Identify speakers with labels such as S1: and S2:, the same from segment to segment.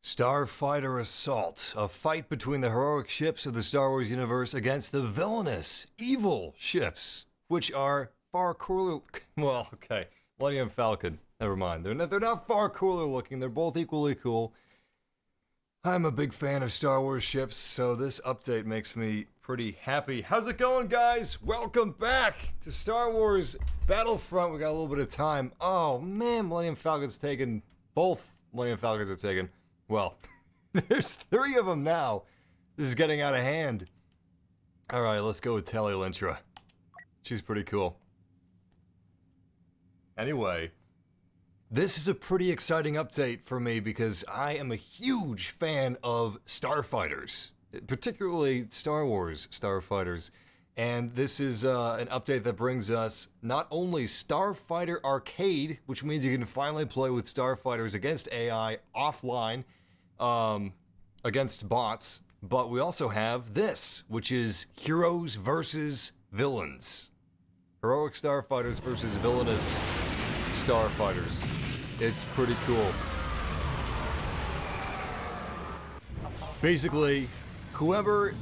S1: Starfighter Assault, a fight between the heroic ships of the Star Wars universe against the villainous, evil ships, which are far cooler. Well, okay, Millennium Falcon. Never mind. They're not far cooler looking. They're both equally cool. I'm a big fan of Star Wars ships, so this update makes me pretty happy. How's it going, guys? Welcome back to Star Wars Battlefront. We got a little bit of time. Oh man, Millennium Falcon's taken. Both Millennium Falcons are taken. Well, there's 3 of them now. This is getting out of hand. Alright, let's go with Tali Lintra. She's pretty cool. Anyway, this is a pretty exciting update for me because I am a huge fan of starfighters, particularly Star Wars starfighters. And this is an update that brings us not only Starfighter Arcade, which means you can finally play with starfighters against AI offline, against bots, but we also have this, which is Heroes versus Villains. Heroic starfighters versus villainous starfighters. It's pretty cool. Basically,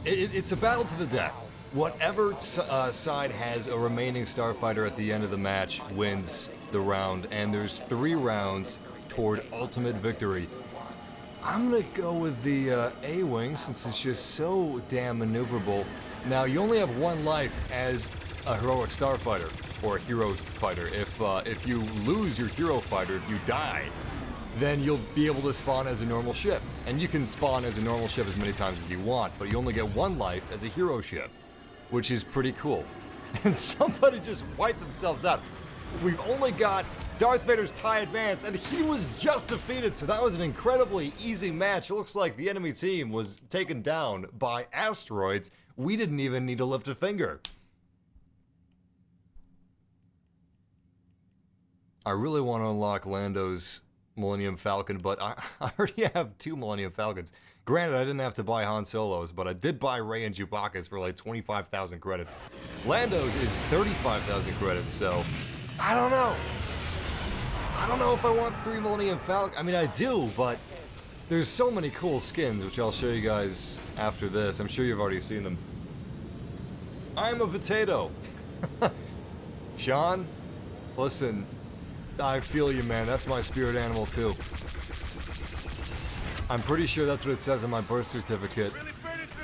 S1: it's a battle to the death. Whatever side has a remaining starfighter at the end of the match wins the round, and there's 3 rounds toward ultimate victory. I'm gonna go with the A-Wing since it's just so damn maneuverable. Now, you only have 1 life as a heroic starfighter, or a hero fighter. If you lose your hero fighter, if you die, then you'll be able to spawn as a normal ship. And you can spawn as a normal ship as many times as you want, but you only get 1 life as a hero ship, which is pretty cool. And somebody just wiped themselves out. We've only got Darth Vader's TIE Advanced, and he was just defeated, so that was an incredibly easy match. It looks like the enemy team was taken down by asteroids. We didn't even need to lift a finger. I really want to unlock Lando's Millennium Falcon, but I already have 2 Millennium Falcons. Granted, I didn't have to buy Han Solo's, but I did buy Rey and Chewbacca's for like 25,000 credits. Lando's is 35,000 credits, so I don't know. I don't know if I want 3 Millennium Falcons. I mean, I do, but there's so many cool skins, which I'll show you guys after this. I'm sure you've already seen them. I'm a potato. Sean, listen, I feel you, man. That's my spirit animal, too. I'm pretty sure that's what it says on my birth certificate.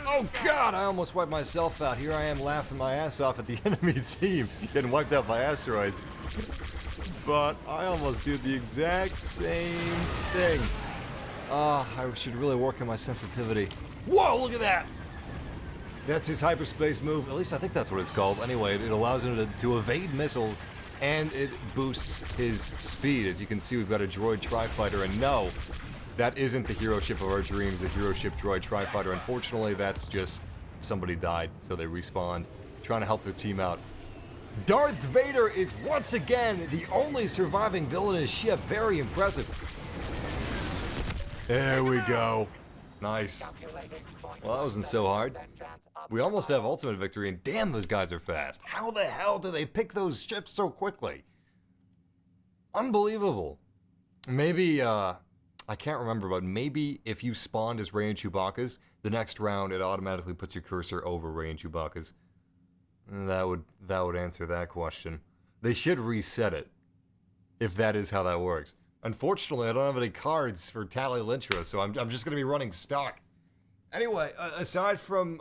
S1: Oh God, I almost wiped myself out. Here I am laughing my ass off at the enemy team, getting wiped out by asteroids. But I almost did the exact same thing. I should really work on my sensitivity. Whoa, look at that! That's his hyperspace move. At least I think that's what it's called. Anyway, it allows him to evade missiles, and it boosts his speed. As you can see, we've got a droid tri-fighter, and no, that isn't the hero ship of our dreams, the hero ship droid tri-fighter. Unfortunately, that's just somebody died, so they respawned, trying to help their team out. Darth Vader is once again the only surviving villainous ship. Very impressive. There we go. Nice. Well, that wasn't so hard. We almost have ultimate victory, and damn, those guys are fast. How the hell do they pick those ships so quickly? Unbelievable. Maybe, I can't remember, but maybe if you spawned as Rey and Chewbacca's, the next round it automatically puts your cursor over Rey and Chewbacca's. That would answer that question. They should reset it, if that is how that works. Unfortunately, I don't have any cards for Tali Lintra, so I'm just gonna be running stock. Anyway, aside from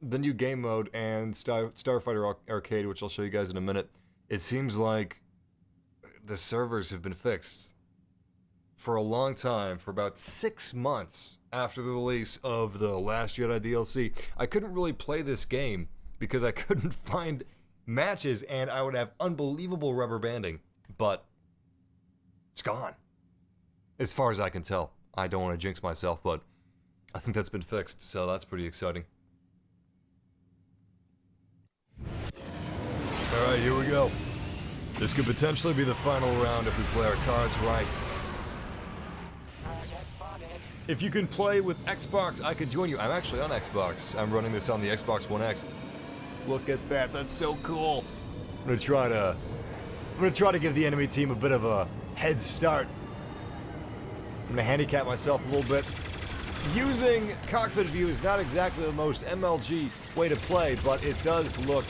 S1: the new game mode and Starfighter Arcade, which I'll show you guys in a minute, it seems like the servers have been fixed for a long time, for about 6 months after the release of the Last Jedi DLC. I couldn't really play this game because I couldn't find matches, and I would have unbelievable rubber banding, but it's gone. As far as I can tell. I don't want to jinx myself, but I think that's been fixed, so that's pretty exciting. Alright, here we go. This could potentially be the final round if we play our cards right. If you can play with Xbox, I could join you. I'm actually on Xbox. I'm running this on the Xbox One X. Look at that, that's so cool. I'm gonna try to give the enemy team a bit of a head start. gonna handicap myself a little bit. Using cockpit view is not exactly the most MLG way to play, but it does look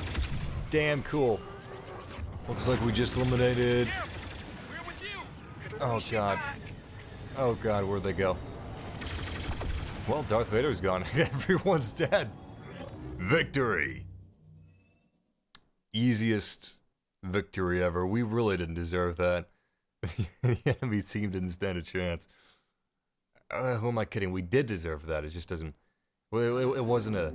S1: damn cool. Looks like we just eliminated... Oh god. Oh god, where'd they go? Well, Darth Vader's gone. Everyone's dead. Victory! Easiest victory ever. We really didn't deserve that. The enemy team didn't stand a chance. Who am I kidding? We did deserve that. It just doesn't... Well, it wasn't a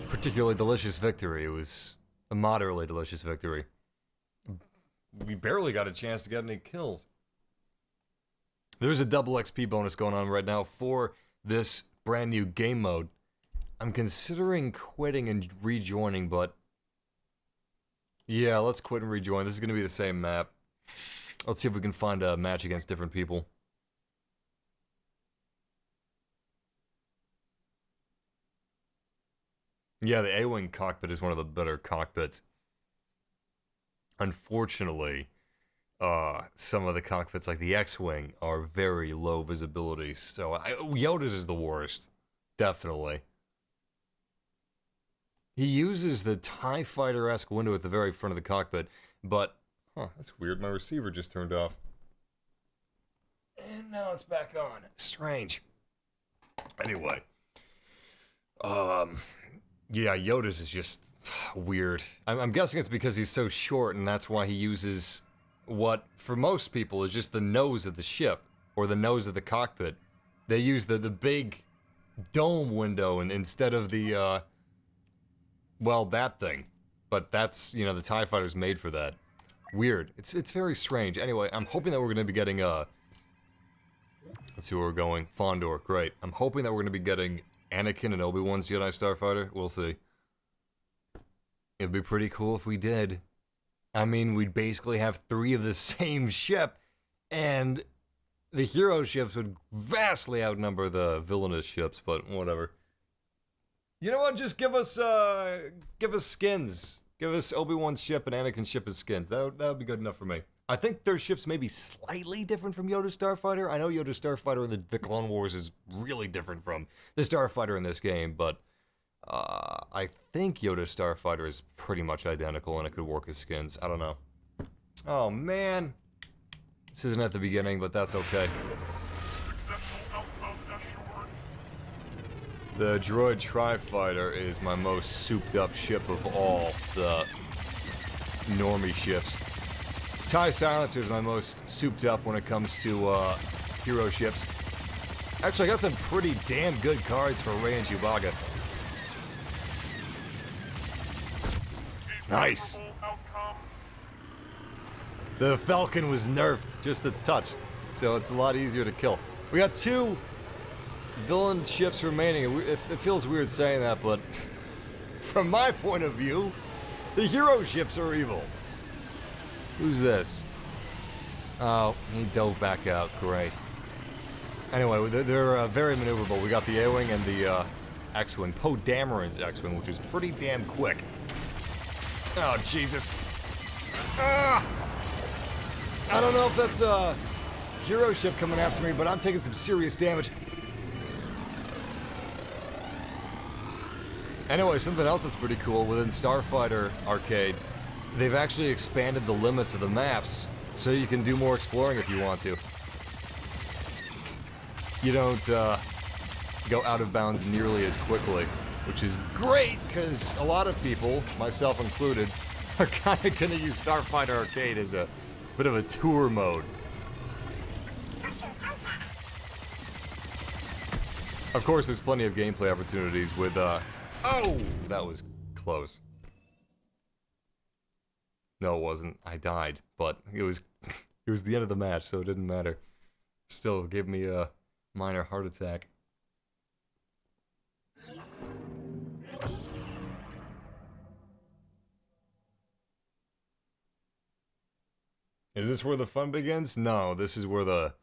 S1: particularly delicious victory. It was a moderately delicious victory. We barely got a chance to get any kills. There's a double XP bonus going on right now for this brand new game mode. I'm considering quitting and rejoining, but... Yeah, let's quit and rejoin. This is going to be the same map. Let's see if we can find a match against different people. Yeah, the A-Wing cockpit is one of the better cockpits. Unfortunately, some of the cockpits, like the X-Wing, are very low visibility, so Yoda's is the worst. Definitely. He uses the TIE Fighter-esque window at the very front of the cockpit, but... Huh, that's weird. My receiver just turned off. And now it's back on. Strange. Anyway. Yeah, Yoda's is just weird. I'm guessing it's because he's so short, and that's why he uses what, for most people, is just the nose of the ship, or the nose of the cockpit. They use the big dome window instead of the, well, that thing. But that's, you know, the TIE Fighter's made for that. Weird. It's very strange. Anyway, I'm hoping that we're going to be getting, let's see where we're going. Fondor, great. I'm hoping that we're going to be getting Anakin and Obi-Wan's Jedi Starfighter. We'll see. It'd be pretty cool if we did. I mean, we'd basically have 3 of the same ship, and the hero ships would vastly outnumber the villainous ships, but whatever. You know what? Just give us skins. Give us Obi-Wan's ship and Anakin's ship as skins. That would be good enough for me. I think their ships may be slightly different from Yoda's Starfighter. I know Yoda's Starfighter in the Clone Wars is really different from the Starfighter in this game, but I think Yoda's Starfighter is pretty much identical and it could work as skins. I don't know. Oh, man. This isn't at the beginning, but that's okay. The Droid Tri-Fighter is my most souped-up ship of all the normie ships. TIE Silencer is my most souped-up when it comes to hero ships. Actually, I got some pretty damn good cards for Rey and Chewbacca. Nice. The Falcon was nerfed just a touch, so it's a lot easier to kill. We got 2 villain ships remaining. It feels weird saying that, but from my point of view, the hero ships are evil. Who's this? Oh, he dove back out. Great. Anyway, they're very maneuverable. We got the A-Wing and the X-Wing. Poe Dameron's X-Wing, which is pretty damn quick. Oh, Jesus. Ah! I don't know if that's a hero ship coming after me, but I'm taking some serious damage. Anyway, something else that's pretty cool, within Starfighter Arcade, they've actually expanded the limits of the maps, so you can do more exploring if you want to. You don't go out of bounds nearly as quickly, which is great, because a lot of people, myself included, are kind of going to use Starfighter Arcade as a bit of a tour mode. Of course, there's plenty of gameplay opportunities with, oh! That was close. No, it wasn't. I died, but it was it was the end of the match, so it didn't matter. Still gave me a minor heart attack. Is this where the fun begins? No, this is where the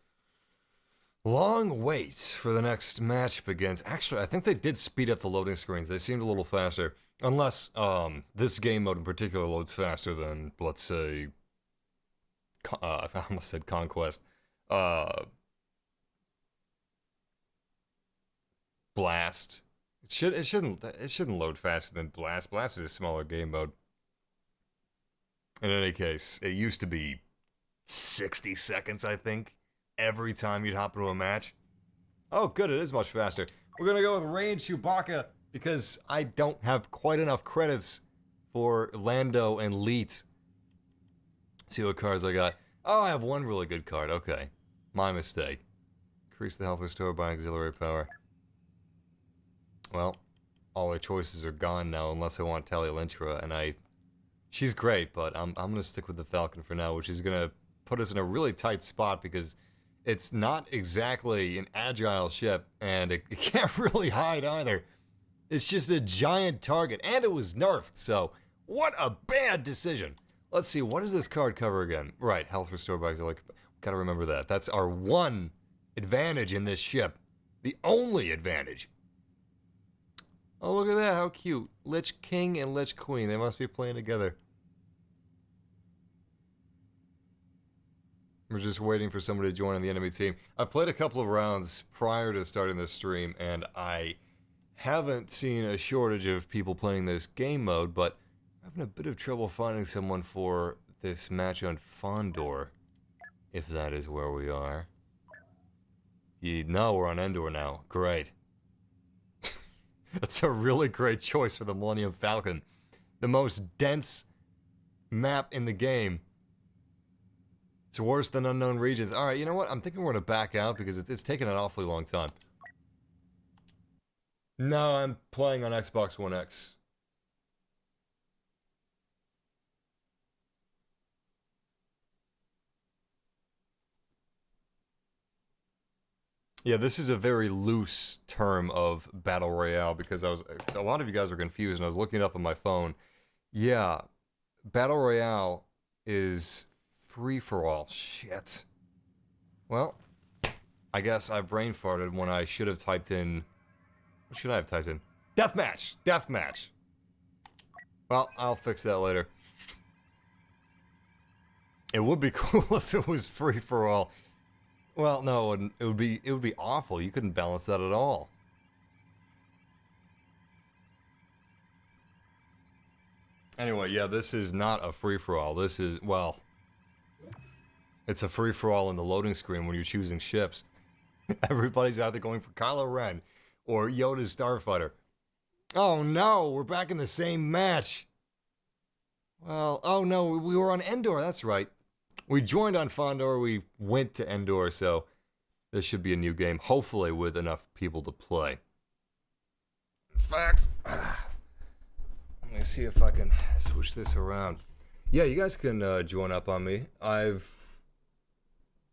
S1: long wait for the next match begins. Actually, I think they did speed up the loading screens. They seemed a little faster. Unless, this game mode in particular loads faster than, let's say, I almost said Conquest. Blast. It shouldn't load faster than Blast. Blast is a smaller game mode. In any case, it used to be 60 seconds, I think, every time you'd hop into a match. Oh, good, it is much faster. We're gonna go with Rain Chewbacca because I don't have quite enough credits for Lando and Leet. See what cards I got. Oh, I have one really good card. Okay. My mistake. Increase the health restored by auxiliary power. Well, all the choices are gone now unless I want Talialintra, and she's great, but I'm gonna stick with the Falcon for now, which is gonna put us in a really tight spot because it's not exactly an agile ship, and it can't really hide either. It's just a giant target, and it was nerfed, so what a bad decision. Let's see, what does this card cover again? Right, health restored by auxiliary. Gotta remember that. That's our one advantage in this ship. The only advantage. Oh, look at that, how cute. Lich King and Lich Queen, they must be playing together. We're just waiting for somebody to join on the enemy team. I've played a couple of rounds prior to starting this stream, and I haven't seen a shortage of people playing this game mode, but I'm having a bit of trouble finding someone for this match on Fondor, if that is where we are. No, we're on Endor now. Great. That's a really great choice for the Millennium Falcon. The most dense map in the game. It's worse than Unknown Regions. Alright, you know what? I'm thinking we're going to back out because it's taken an awfully long time. No, I'm playing on Xbox One X. Yeah, this is a very loose term of Battle Royale because a lot of you guys were confused and I was looking it up on my phone. Yeah, Battle Royale is free-for-all. Shit. Well, I guess I brain farted when I should have typed in... What should I have typed in? Deathmatch! Deathmatch! Well, I'll fix that later. It would be cool if it was free-for-all. Well, no, it wouldn't. It would be awful. You couldn't balance that at all. Anyway, yeah, this is not a free-for-all. This is, well... It's a free-for-all in the loading screen when you're choosing ships. Everybody's either going for Kylo Ren or Yoda's Starfighter. Oh no, we're back in the same match. Well, oh no, we were on Endor, that's right. We joined on Fondor, we went to Endor, so this should be a new game, hopefully with enough people to play. In fact, let me see if I can switch this around. Yeah, you guys can join up on me. I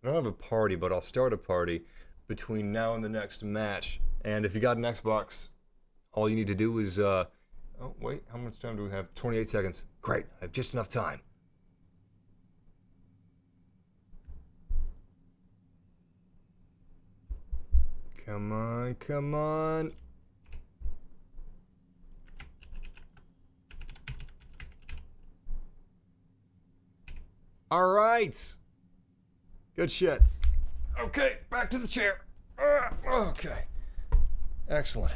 S1: don't have a party, but I'll start a party between now and the next match. And if you got an Xbox, all you need to do is, oh wait, how much time do we have? 28 seconds. Great, I have just enough time. Come on, come on. All right. Good shit. Okay, back to the chair. Okay. Excellent.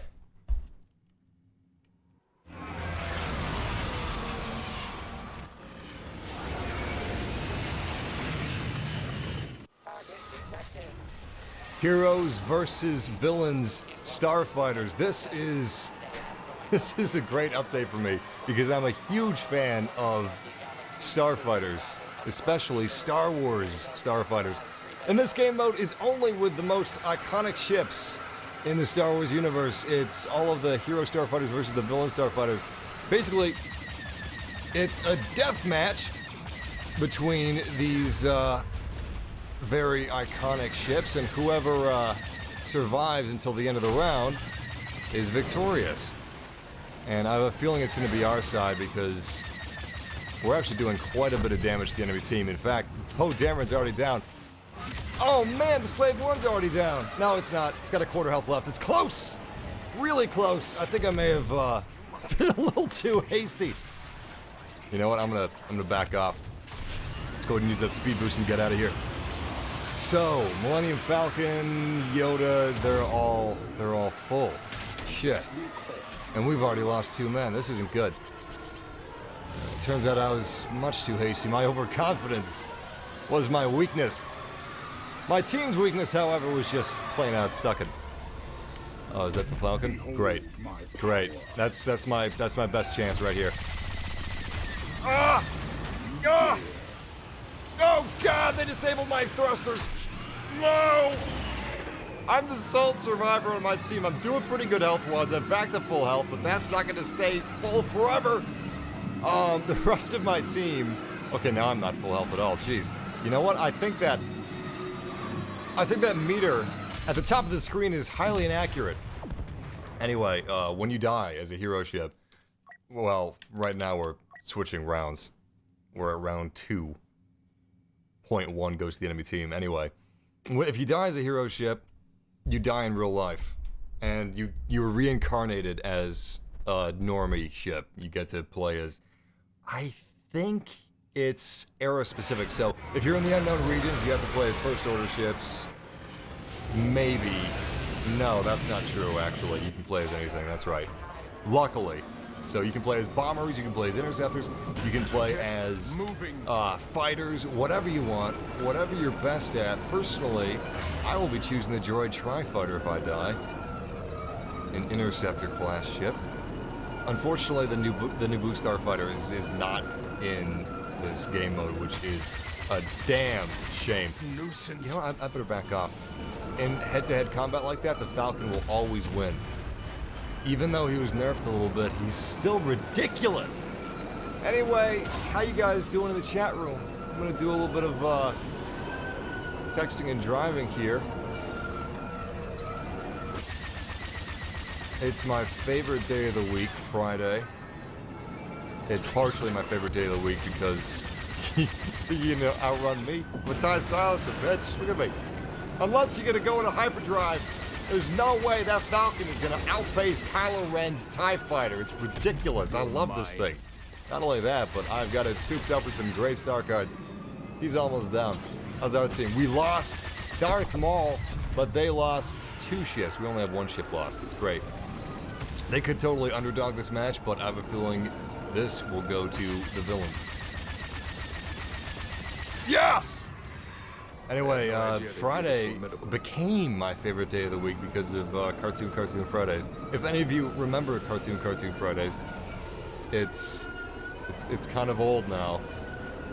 S1: Heroes versus villains, Starfighters. This is a great update for me because I'm a huge fan of Starfighters, especially Star Wars Starfighters. And this game mode is only with the most iconic ships in the Star Wars universe. It's all of the hero Starfighters versus the villain Starfighters. Basically, it's a death match between these very iconic ships, and whoever survives until the end of the round is victorious. And I have a feeling it's going to be our side because we're actually doing quite a bit of damage to the enemy team. In fact, Poe Dameron's already down. Oh man, the Slave One's already down. No, it's not. It's got a quarter health left. It's close! Really close. I think I may have been a little too hasty. You know what? I'm gonna back off. Let's go ahead and use that speed boost and get out of here. So, Millennium Falcon, Yoda, they're all full. Shit. And we've already lost 2 men. This isn't good. Turns out I was much too hasty. My overconfidence was my weakness. My team's weakness, however, was just plain out sucking. Oh, is that the Falcon? Great. Great. That's my best chance right here. Ah! Ah! Oh god, they disabled my thrusters! No! I'm the sole survivor on my team. I'm doing pretty good health-wise. I'm back to full health, but that's not gonna stay full forever. The rest of my team... Okay, now I'm not full health at all. Jeez. You know what? I think that meter at the top of the screen is highly inaccurate. Anyway, when you die as a hero ship... Well, right now we're switching rounds. We're at round 2.1 goes to the enemy team. Anyway, if you die as a hero ship, you die in real life. And you're reincarnated as a normie ship. You get to play as... I think it's era-specific, so if you're in the unknown regions, you have to play as First Order ships. Maybe. No, that's not true, actually. You can play as anything, that's right. Luckily. So you can play as bombers, you can play as interceptors, you can play as fighters, whatever you want, whatever you're best at. Personally, I will be choosing the droid Tri-Fighter if I die. An interceptor class ship. Unfortunately, the new Boot Starfighter is not in this game mode, which is a damn shame. Nuisance. You know, I better back off. In head-to-head combat like that, the Falcon will always win. Even though he was nerfed a little bit, he's still ridiculous. Anyway, how you guys doing in the chat room? I'm gonna do a little bit of texting and driving here. It's my favorite day of the week, Friday. It's partially my favorite day of the week because you know, outrun me. Baton silencer, bitch. Look at me. Unless you're gonna go into hyperdrive, there's no way that Falcon is gonna outpace Kylo Ren's TIE Fighter. It's ridiculous. I love this thing. Not only that, but I've got it souped up with some great star cards. He's almost down. How's our team? We lost Darth Maul, but they lost 2 ships. We only have 1 ship lost. That's great. They could totally underdog this match, but I have a feeling this will go to the Villians. Yes! Anyway, Friday became my favorite day of the week because of Cartoon Fridays. If any of you remember Cartoon Fridays, it's kind of old now.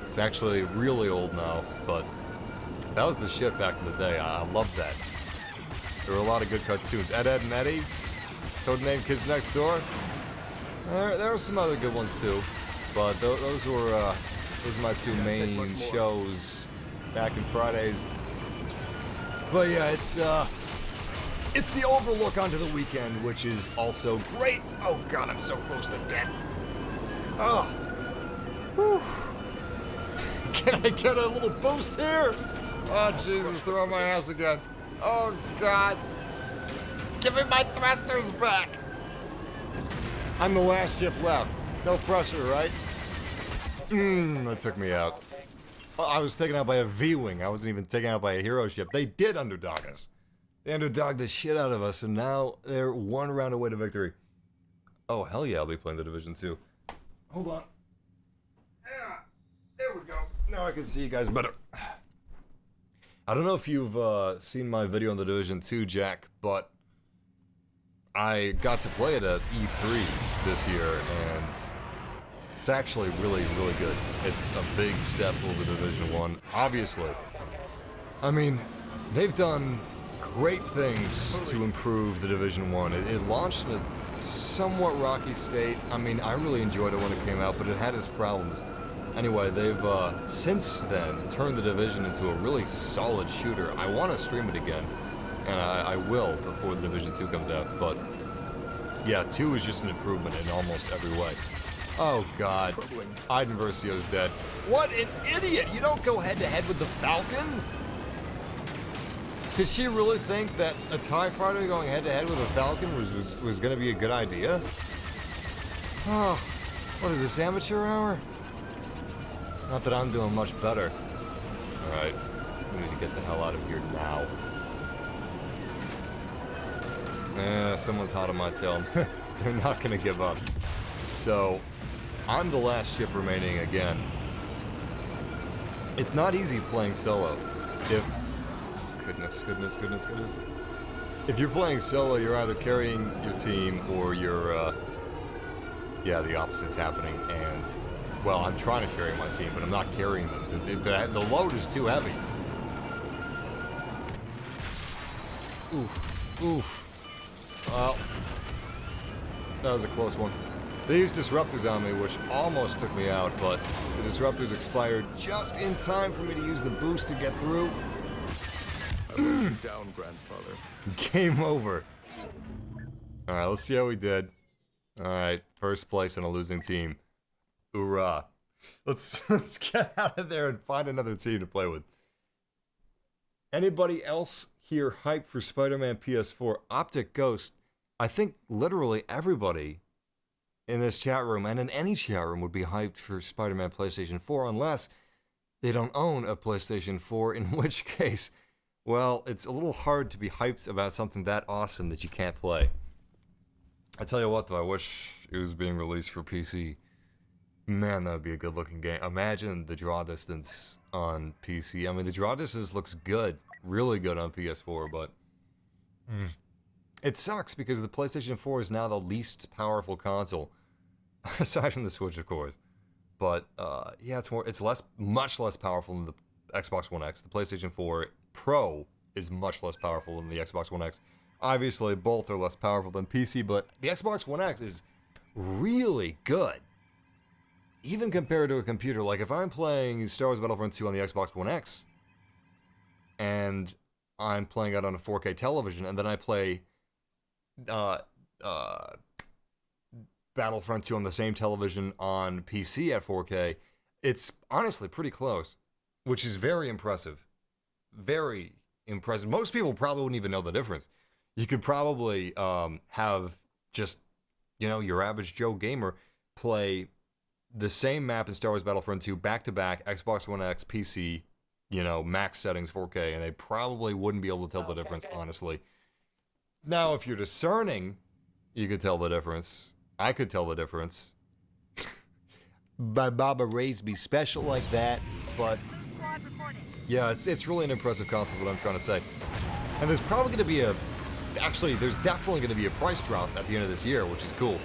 S1: It's actually really old now, but that was the shit back in the day. I loved that. There were a lot of good cartoons. Ed, Edd and Eddy, Codename Kids Next Door. There were some other good ones too, but those were my 2 main shows back in Fridays. But yeah, it's the overlook onto the weekend, which is also great. Oh god, I'm so close to death. Oh. Whew. Can I get a little boost here? Oh Jesus, they're on my ass again. Oh god. Give me my thrusters back. I'm the last ship left. No pressure, right? That took me out. I was taken out by a V-Wing. I wasn't even taken out by a hero ship. They did underdog us. They underdogged the shit out of us, and now they're 1 round away to victory. Oh, hell yeah, I'll be playing the Division 2. Hold on. Yeah, there we go. Now I can see you guys better. I don't know if you've seen my video on the Division 2, Jack, but I got to play it at E3 this year, and it's actually really, really good. It's a big step over Division 1, obviously. I mean, they've done great things to improve the Division 1. It launched in a somewhat rocky state. I mean, I really enjoyed it when it came out, but it had its problems. Anyway, they've since then turned the Division into a really solid shooter. I want to stream it again, and I will before the Division 2 comes out, but yeah, 2 is just an improvement in almost every way. Oh god, Iden Versio's dead. What an idiot! You don't go head-to-head with the Falcon? Did she really think that a TIE Fighter going head-to-head with a Falcon was going to be a good idea? Oh, what is this, amateur hour? Not that I'm doing much better. Alright, we need to get the hell out of here now. Someone's hot on my tail. They're not gonna give up. So, I'm the last ship remaining again. It's not easy playing solo. Goodness. If you're playing solo, you're either carrying your team or you're, yeah, the opposite's happening. And, well, I'm trying to carry my team, but I'm not carrying them. The load is too heavy. Oof. Well, that was a close one. They used disruptors on me, which almost took me out, but the disruptors expired just in time for me to use the boost to get through.
S2: Down, grandfather.
S1: Game over. Alright, let's see how we did. Alright, first place on a losing team. Hoorah. Let's get out of there and find another team to play with. Anybody else here hyped for Spider-Man PS4? Optic Ghost. I think literally everybody in this chat room and in any chat room would be hyped for Spider-Man PlayStation 4 unless they don't own a PlayStation 4, in which case, well, it's a little hard to be hyped about something that awesome that you can't play. I tell you what though, I wish it was being released for PC. Man, that would be a good looking game. Imagine the draw distance on PC. I mean, the draw distance looks good, really good on PS4, but it sucks because the PlayStation 4 is now the least powerful console, aside from the Switch, of course. But yeah, it's much less powerful than the Xbox One X. The PlayStation 4 Pro is much less powerful than the Xbox One X. Obviously, both are less powerful than PC, but the Xbox One X is really good. Even compared to a computer, like if I'm playing Star Wars Battlefront 2 on the Xbox One X, and I'm playing it on a 4K television, and then I play Battlefront 2 on the same television on PC at 4K, it's honestly pretty close, which is very impressive. Very impressive. Most people probably wouldn't even know the difference. You could probably have just, you know, your average Joe gamer play the same map in Star Wars Battlefront 2 back-to-back, Xbox One X, PC, you know, max settings 4K, and they probably wouldn't be able to tell the difference, honestly. Now, if you're discerning, you could tell the difference. I could tell the difference. By Baba Raised Me special like that, but yeah, it's really an impressive console is what I'm trying to say. And there's probably going to be there's definitely going to be a price drop at the end of this year, which is cool.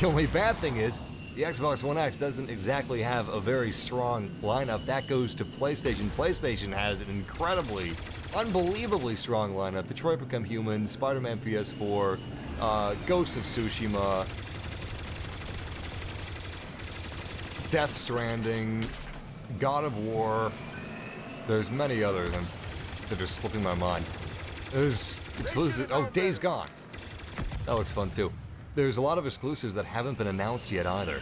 S1: The only bad thing is, the Xbox One X doesn't exactly have a very strong lineup. That goes to PlayStation. PlayStation has an incredibly, unbelievably strong lineup. Detroit Become Human, Spider-Man PS4, Ghost of Tsushima, Death Stranding, God of War. There's many others that are slipping my mind. There's exclusive. Oh, Days Gone. That looks fun too. There's a lot of exclusives that haven't been announced yet either.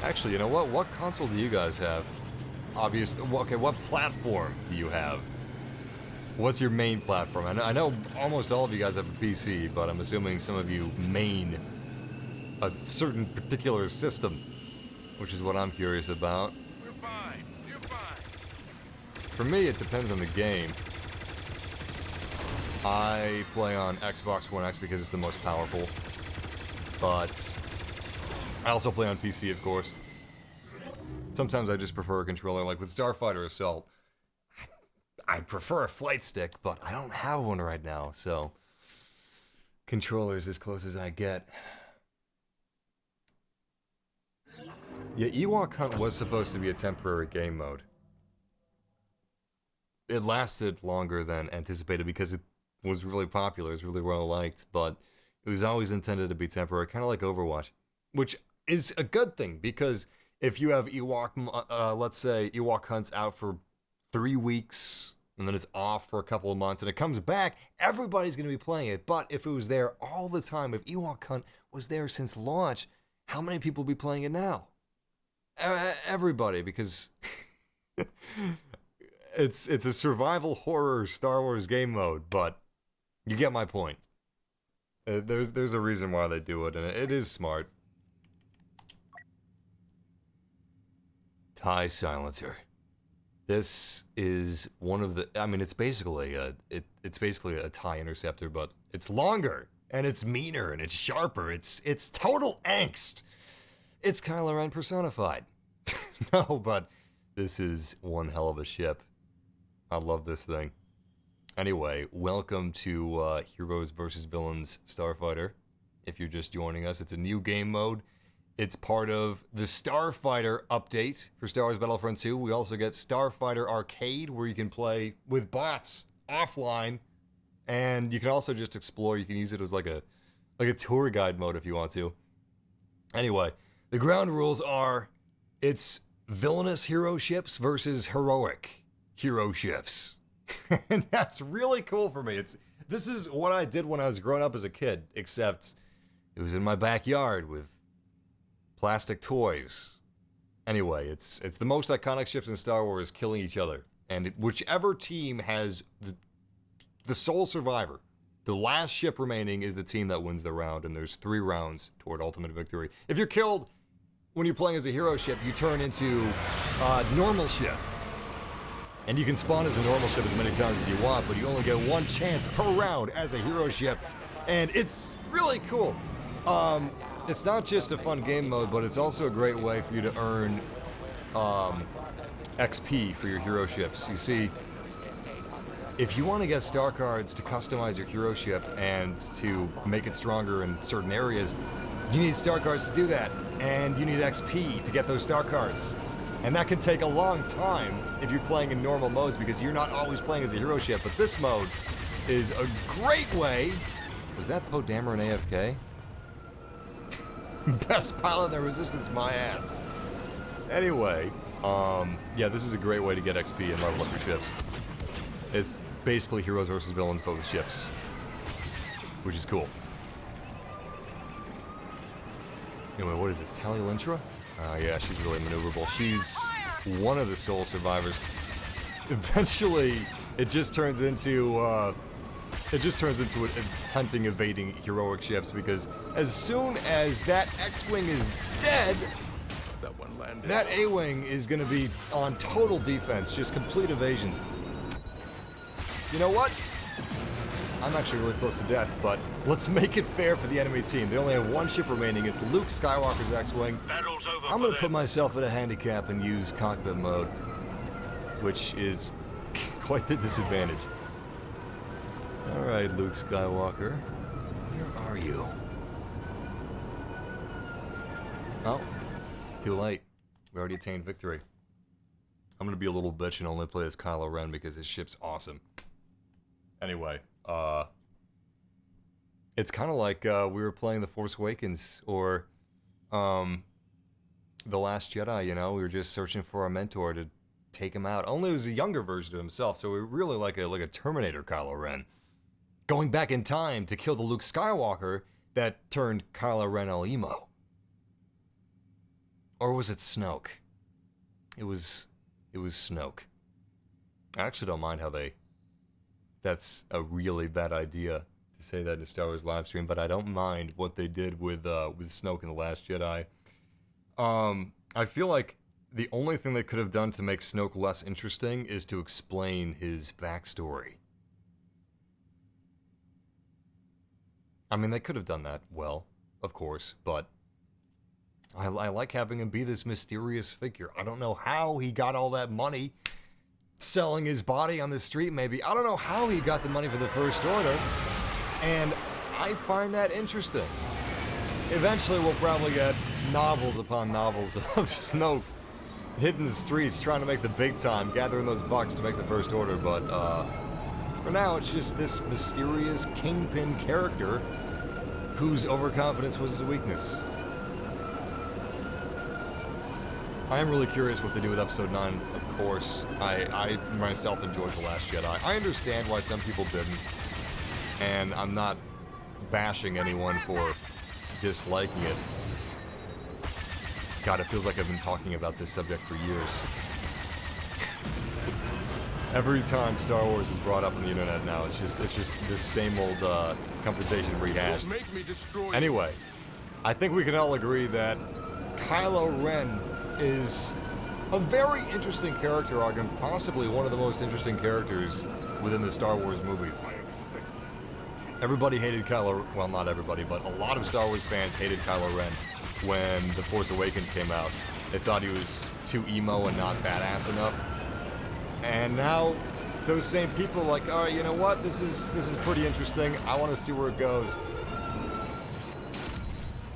S1: Actually, you know what? What console do you guys have? Okay, what platform do you have? What's your main platform? I know almost all of you guys have a PC, but I'm assuming some of you main a certain particular system, which is what I'm curious about.
S2: You're fine. You're fine.
S1: For me, it depends on the game. I play on Xbox One X because it's the most powerful, but I also play on PC, of course. Sometimes I just prefer a controller, like with Starfighter Assault. I prefer a flight stick, but I don't have one right now, so controller's as close as I get. Yeah, Ewok Hunt was supposed to be a temporary game mode. It lasted longer than anticipated because it was really popular, it was really well liked, but it was always intended to be temporary, kind of like Overwatch, which is a good thing because if you have Ewok, let's say Ewok Hunt's out for 3 weeks and then it's off for a couple of months and it comes back, everybody's going to be playing it. But if it was there all the time, if Ewok Hunt was there since launch, how many people would be playing it now? Everybody, because it's a survival horror Star Wars game mode, but you get my point. There's a reason why they do it, and it is smart. TIE silencer. This is one of the. I mean, it's basically it's basically a TIE interceptor, but it's longer and it's meaner and it's sharper. It's total angst. It's Kylo Ren personified. No, but this is one hell of a ship. I love this thing. Anyway, welcome to Heroes vs. Villains Starfighter. If you're just joining us, it's a new game mode. It's part of the Starfighter update for Star Wars Battlefront 2. We also get Starfighter Arcade, where you can play with bots offline, and you can also just explore. You can use it as like a tour guide mode if you want to. Anyway, the ground rules are it's villainous hero ships versus heroic hero ships. And that's really cool for me. This is what I did when I was growing up as a kid, except it was in my backyard with plastic toys. Anyway, it's the most iconic ships in Star Wars killing each other. And whichever team has the sole survivor, the last ship remaining is the team that wins the round, and there's 3 rounds toward ultimate victory. If you're killed when you're playing as a hero ship, you turn into a normal ship. And you can spawn as a normal ship as many times as you want, but you only get 1 chance per round as a hero ship. And it's really cool. It's not just a fun game mode, but it's also a great way for you to earn XP for your hero ships. You see, if you want to get star cards to customize your hero ship and to make it stronger in certain areas, you need star cards to do that, and you need XP to get those star cards. And that can take a long time if you're playing in normal modes because you're not always playing as a hero ship, but this mode is a great way. Was that Poe Dameron AFK? Best pilot in the Resistance, my ass. Anyway, yeah, this is a great way to get XP and level up your ships. It's basically heroes versus villains, but with ships, which is cool. Anyway, what is this, Tali Lintra? Yeah, she's really maneuverable. She's one of the sole survivors. Eventually, it just turns into a hunting, evading heroic ships, because as soon as that X-Wing is dead, that A-Wing is going to be on total defense, just complete evasions. You know what? I'm actually really close to death, but let's make it fair for the enemy team. They only have 1 ship remaining. It's Luke Skywalker's X-Wing. I'm going to put myself at a handicap and use cockpit mode, which is quite the disadvantage. Alright, Luke Skywalker. Where are you? Oh, too late. We already attained victory. I'm gonna be a little bitch and only play as Kylo Ren because his ship's awesome. Anyway, it's kind of like we were playing The Force Awakens or The Last Jedi, you know? We were just searching for our mentor to take him out. Only it was a younger version of himself, so we were really like a Terminator Kylo Ren. Going back in time to kill the Luke Skywalker that turned Kylo Ren all emo. Or was it Snoke? It was Snoke. I actually don't mind how that's a really bad idea to say that in a Star Wars live stream, but I don't mind what they did with Snoke in The Last Jedi. I feel like the only thing they could have done to make Snoke less interesting is to explain his backstory. I mean, they could have done that well, of course, but I like having him be this mysterious figure. I don't know how he got all that money selling his body on the street, maybe. I don't know how he got the money for the First Order, and I find that interesting. Eventually, we'll probably get novels upon novels of Snoke hitting the streets, trying to make the big time, gathering those bucks to make the First Order, but, for now, it's just this mysterious kingpin character whose overconfidence was his weakness. I am really curious what they do with Episode 9, of course. I myself enjoyed The Last Jedi. I understand why some people didn't, and I'm not bashing anyone for disliking it. God, it feels like I've been talking about this subject for years. Every time Star Wars is brought up on the internet now, it's just this same old conversation rehashed. Anyway, I think we can all agree that Kylo Ren is A very interesting character arc, and possibly one of the most interesting characters within the Star Wars movies. Everybody hated Kylo, well, not everybody, but a lot of Star Wars fans hated Kylo Ren when The Force Awakens came out. They thought he was too emo and not badass enough. And now, those same people are like, alright, you know what, this is pretty interesting, I want to see where it goes.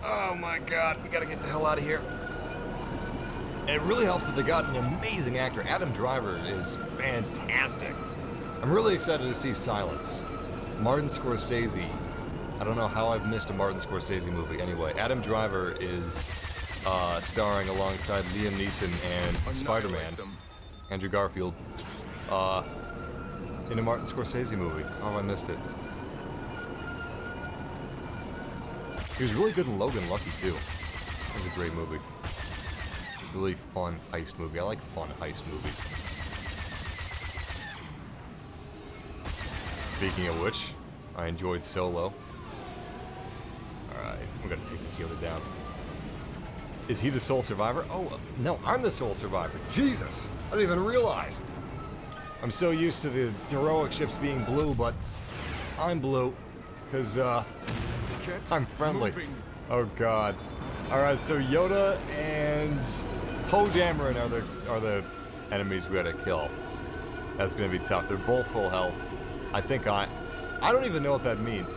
S1: Oh my god, we gotta get the hell out of here. And it really helps that they got an amazing actor. Adam Driver is fantastic. I'm really excited to see Silence. Martin Scorsese. I don't know how I've missed a Martin Scorsese movie. Anyway, Adam Driver is starring alongside Liam Neeson and Spider-Man, Andrew Garfield, in a Martin Scorsese movie. Oh, I missed it. He was really good in Logan Lucky, too. That was a great movie. Really fun heist movie. I like fun heist movies. Speaking of which, I enjoyed Solo. Alright, we gotta take this Yoda down. Is he the sole survivor? Oh, no, I'm the sole survivor. Jesus! I didn't even realize. I'm so used to the heroic ships being blue, but I'm blue. Because, I'm friendly. Oh, God. Alright, so Yoda and Poe Dameron are the enemies we gotta kill. That's gonna be tough. They're both full health. I think I don't even know what that means.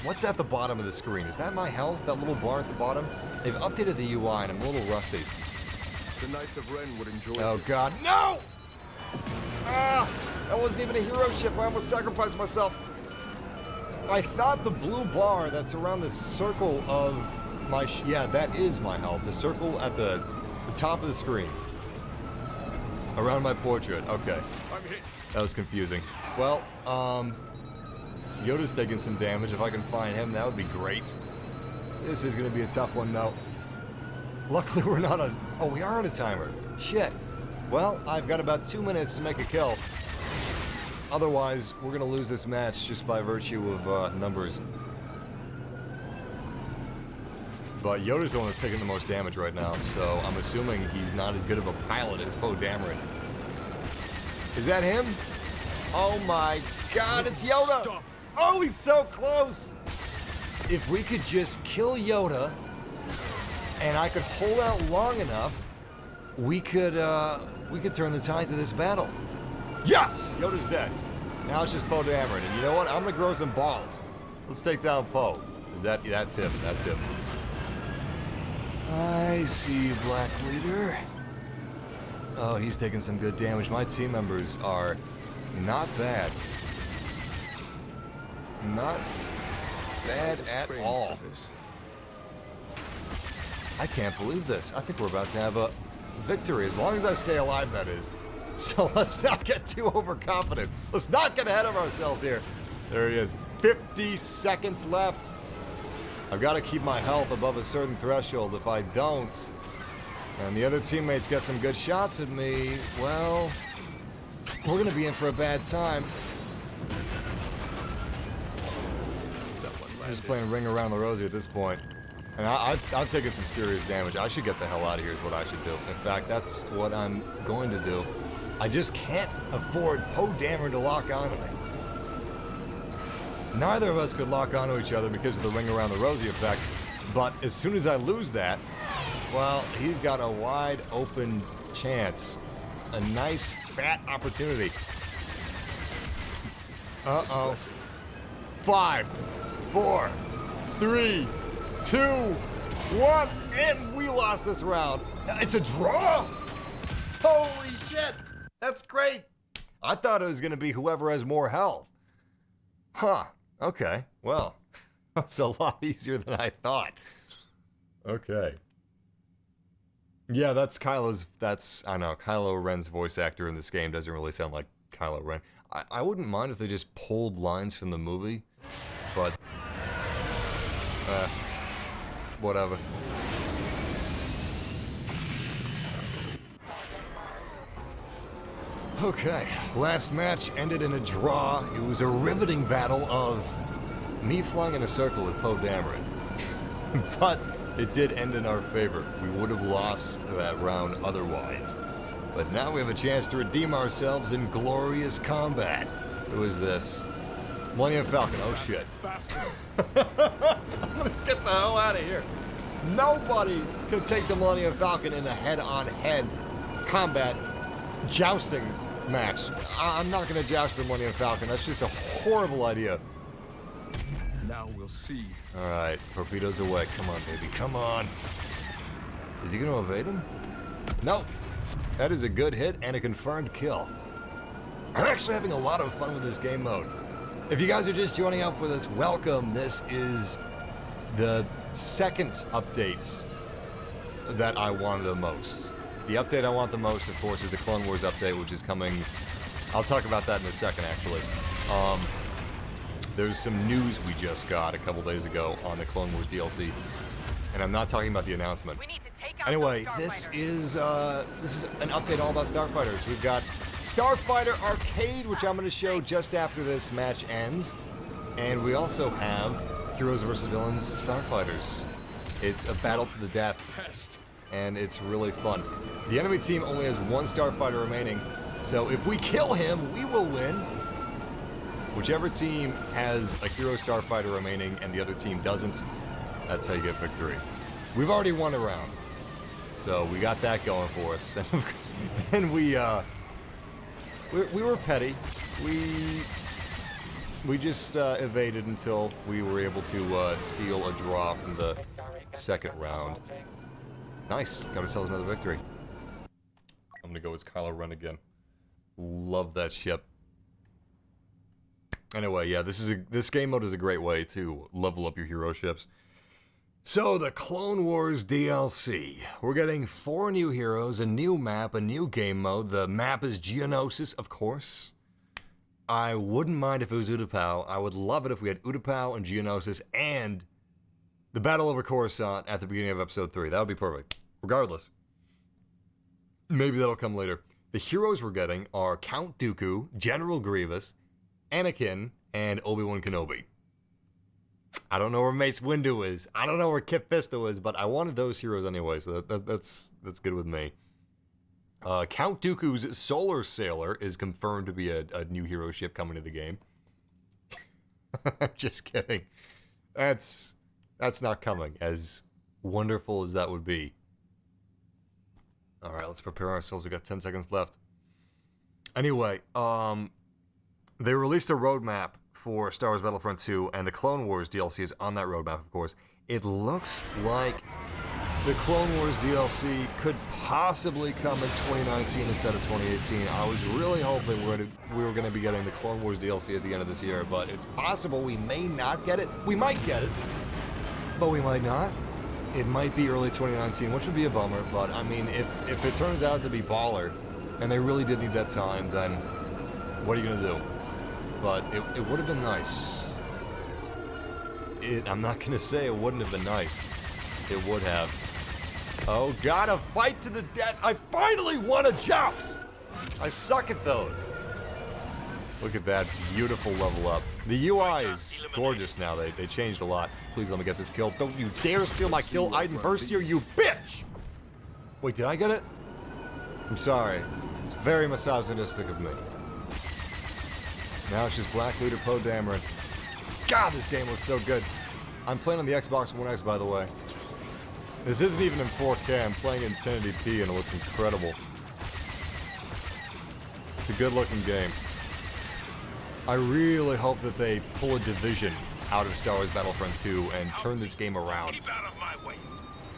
S1: What's at the bottom of the screen? Is that my health? That little bar at the bottom? They've updated the UI and I'm a little rusty.
S2: The Knights of Ren would enjoy
S1: Oh
S2: this.
S1: God, no! Ah, that wasn't even a hero ship. I almost sacrificed myself. I thought the blue bar that's around the circle of my yeah, that is my health. The circle at the top of the screen. Around my portrait. Okay.
S2: I'm hit.
S1: That was confusing. Well, Yoda's taking some damage. If I can find him, that would be great. This is gonna be a tough one, though. Luckily, we're not on... Oh, we are on a timer. Shit. Well, I've got about 2 minutes to make a kill. Otherwise, we're gonna lose this match just by virtue of, numbers. But Yoda's the one that's taking the most damage right now, so I'm assuming he's not as good of a pilot as Poe Dameron. Is that him? Oh my God, it's Yoda!
S2: Stop.
S1: Oh, he's so close! If we could just kill Yoda, and I could hold out long enough, we could turn the tides of this battle. Yes! Yoda's dead. Now it's just Poe Dameron, and you know what? I'm gonna grow some balls. Let's take down Poe. That's him. That's him. I see you, Black Leader. Oh, he's taking some good damage. My team members are not bad. Not bad at all. I can't believe this. I think we're about to have a victory, as long as I stay alive, that is. So let's not get too overconfident. Let's not get ahead of ourselves here. There he is. 50 seconds left. I've got to keep my health above a certain threshold. If I don't, and the other teammates get some good shots at me, well, we're going to be in for a bad time. I'm just playing Ring Around the Rosie at this point. And I've taken some serious damage. I should get the hell out of here is what I should do. In fact, that's what I'm going to do. I just can't afford Poe Dameron to lock onto me. Neither of us could lock onto each other because of the Ring Around the Rosie effect. But as soon as I lose that, well, he's got a wide open chance. A nice, fat opportunity. Uh-oh. 5, 4, 3, 2, 1, and we lost this round. It's a draw! Holy shit! That's great! I thought it was gonna be whoever has more health. Huh. Okay. Well, that's a lot easier than I thought. Okay. Yeah, I know, Kylo Ren's voice actor in this game doesn't really sound like Kylo Ren. I wouldn't mind if they just pulled lines from the movie, but... whatever. Okay, last match ended in a draw. It was a riveting battle of me flying in a circle with Poe Dameron. But It did end in our favor. We would have lost that round otherwise. But now we have a chance to redeem ourselves in glorious combat. Who is this? Millennium Falcon. Oh shit. I'm gonna get the hell out of here. Nobody can take the Millennium Falcon in a head-on-head combat jousting match. I'm not gonna joust the Millennium Falcon. That's just a horrible idea.
S2: Now we'll see.
S1: Alright, torpedoes away. Come on, baby. Come on. Is he gonna evade him? Nope. That is a good hit and a confirmed kill. I'm actually having a lot of fun with this game mode. If you guys are just joining up with us, welcome. This is the second updates that I wanted the most. The update I want the most, of course, is the Clone Wars update, which is coming. I'll talk about that in a second, actually. There's some news we just got a couple days ago on the Clone Wars DLC, and I'm not talking about the announcement. Anyway, this is an update all about Starfighters. We've got Starfighter Arcade, which I'm going to show just after this match ends, and we also have Heroes vs. Villains Starfighters. It's a battle to the death, and it's really fun. The enemy team only has one Starfighter remaining, so if we kill him, we will win. Whichever team has a Hero Starfighter remaining and the other team doesn't, that's how you get victory. We've already won a round, so we got that going for us. And we were petty. We just evaded until we were able to steal a draw from the second round. Nice, got ourselves another victory. I'm gonna go as Kylo Ren again. Love that ship. Anyway, yeah, this game mode is a great way to level up your hero ships. So, the Clone Wars DLC. We're getting 4 new heroes, a new map, a new game mode. The map is Geonosis, of course. I wouldn't mind if it was Utapau. I would love it if we had Utapau and Geonosis and the Battle over Coruscant at the beginning of Episode 3. That would be perfect. Regardless. Maybe that'll come later. The heroes we're getting are Count Dooku, General Grievous, Anakin, and Obi-Wan Kenobi. I don't know where Mace Windu is. I don't know where Kit Fisto is, but I wanted those heroes anyway, so that's good with me. Count Dooku's Solar Sailor is confirmed to be a new hero ship coming to the game. I'm just kidding. That's not coming, as wonderful as that would be. Alright, let's prepare ourselves. We got 10 seconds left. Anyway, they released a roadmap for Star Wars Battlefront 2, and the Clone Wars DLC is on that roadmap, of course. It looks like the Clone Wars DLC could possibly come in 2019 instead of 2018. I was really hoping we were going to be getting the Clone Wars DLC at the end of this year, but it's possible we may not get it. We might get it, but we might not. It might be early 2019, which would be a bummer, but I mean, if it turns out to be baller, and they really did need that time, then what are you going to do? But it would have been nice. I'm not going to say it wouldn't have been nice. It would have. Oh god, a fight to the death! I finally won a joust! I suck at those. Look at that beautiful level up. The UI is gorgeous now. They changed a lot. Please let me get this kill. Don't you dare steal my kill item first here, you bitch! Wait, did I get it? I'm sorry. It's very misogynistic of me. Now it's just Black Leader Poe Dameron. God, this game looks so good. I'm playing on the Xbox One X, by the way. This isn't even in 4K. I'm playing in 1080p, and it looks incredible. It's a good-looking game. I really hope that they pull a division out of Star Wars Battlefront 2 and turn this game around.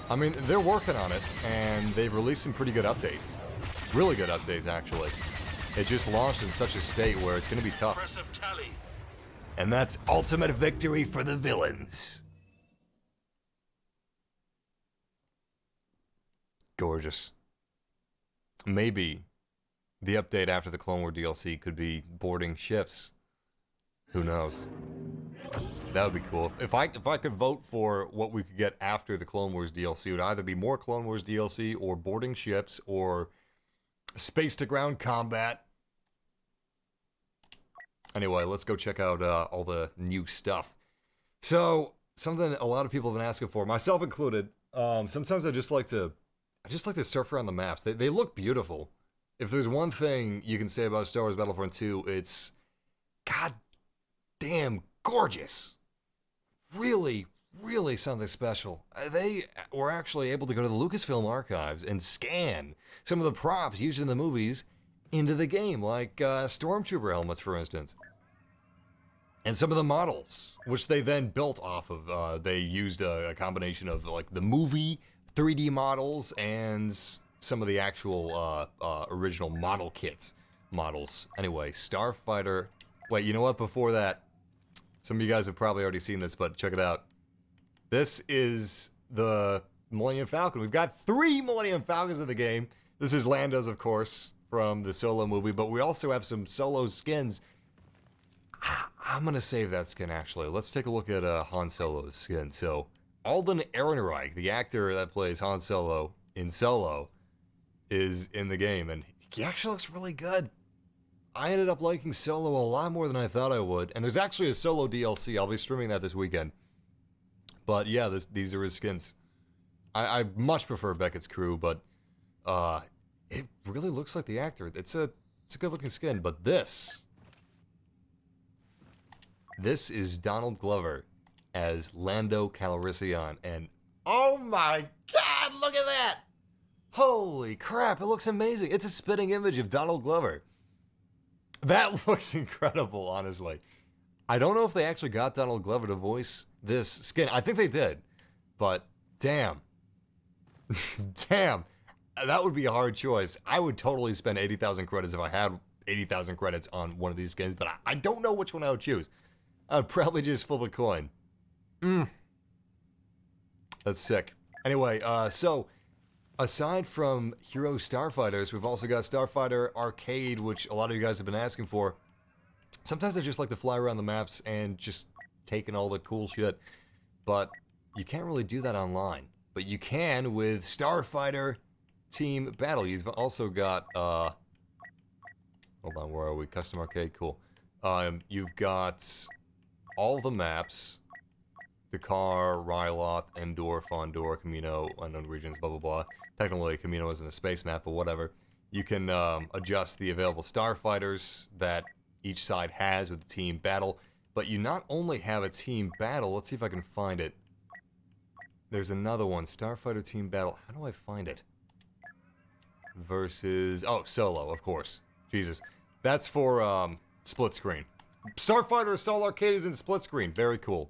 S1: I mean, they're working on it, and they've released some pretty good updates. Really good updates, actually. It just launched in such a state where it's going to be tough. And that's ultimate victory for the villains. Gorgeous. Maybe the update after the Clone Wars DLC could be boarding ships. Who knows? That would be cool. If I could vote for what we could get after the Clone Wars DLC, it would either be more Clone Wars DLC or boarding ships or space to ground combat. Anyway, let's go check out all the new stuff. So, something a lot of people have been asking for, myself included, Sometimes I just like to surf around the maps. They look beautiful. If there's one thing you can say about Star Wars Battlefront 2, it's goddamn gorgeous. Really, really something special. They were actually able to go to the Lucasfilm archives and scan some of the props used in the movies into the game, like Stormtrooper helmets, for instance. And some of the models, which they then built off of. They used a combination of like the movie 3D models and some of the actual original model kit models. Anyway, Starfighter. Wait, you know what? Before that, some of you guys have probably already seen this, but check it out. This is the Millennium Falcon. We've got 3 Millennium Falcons in the game. This is Lando's, of course, from the Solo movie, but we also have some Solo skins. I'm gonna save that skin, actually. Let's take a look at Han Solo's skin. So, Alden Ehrenreich, the actor that plays Han Solo in Solo, is in the game, and he actually looks really good. I ended up liking Solo a lot more than I thought I would, and there's actually a Solo DLC. I'll be streaming that this weekend. But yeah, these are his skins. I much prefer Beckett's crew, but it really looks like the actor. It's a good-looking skin, but this is Donald Glover as Lando Calrissian, and oh my god, look at that! Holy crap, it looks amazing. It's a spitting image of Donald Glover. That looks incredible, honestly. I don't know if they actually got Donald Glover to voice this skin. I think they did, but damn. Damn. That would be a hard choice. I would totally spend 80,000 credits if I had 80,000 credits on one of these skins, but I don't know which one I would choose. I'd probably just flip a coin. That's sick. Anyway, so aside from Hero Starfighters, we've also got Starfighter Arcade, which a lot of you guys have been asking for. Sometimes I just like to fly around the maps and just take in all the cool shit, but you can't really do that online. But you can with Starfighter Team Battle. You've also got, hold on, where are we? Custom Arcade, cool. You've got all the maps, Dakar, Ryloth, Endor, Fondor, Camino, unknown regions, blah, blah, blah. Technically, Camino isn't a space map, but whatever. You can adjust the available Starfighters that each side has with the team battle, but you not only have a team battle, let's see if I can find it. There's another one, Starfighter Team Battle. How do I find it? Versus, oh, Solo, of course. Jesus. That's for split screen. Starfighter Solo Arcade is in split screen. Very cool.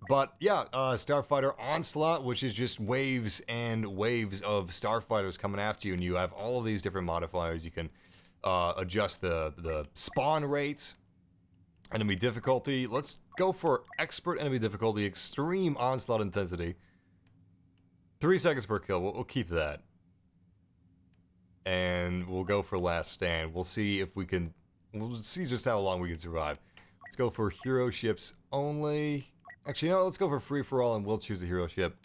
S1: But yeah, Starfighter Onslaught, which is just waves and waves of Starfighters coming after you, and you have all of these different modifiers. You can adjust the spawn rate, enemy difficulty. Let's go for expert enemy difficulty, extreme onslaught intensity. 3 seconds per kill. We'll keep that. And we'll go for last stand. We'll see if we can. We'll see just how long we can survive. Let's go for hero ships only. Actually, no, let's go for free for all and we'll choose a hero ship.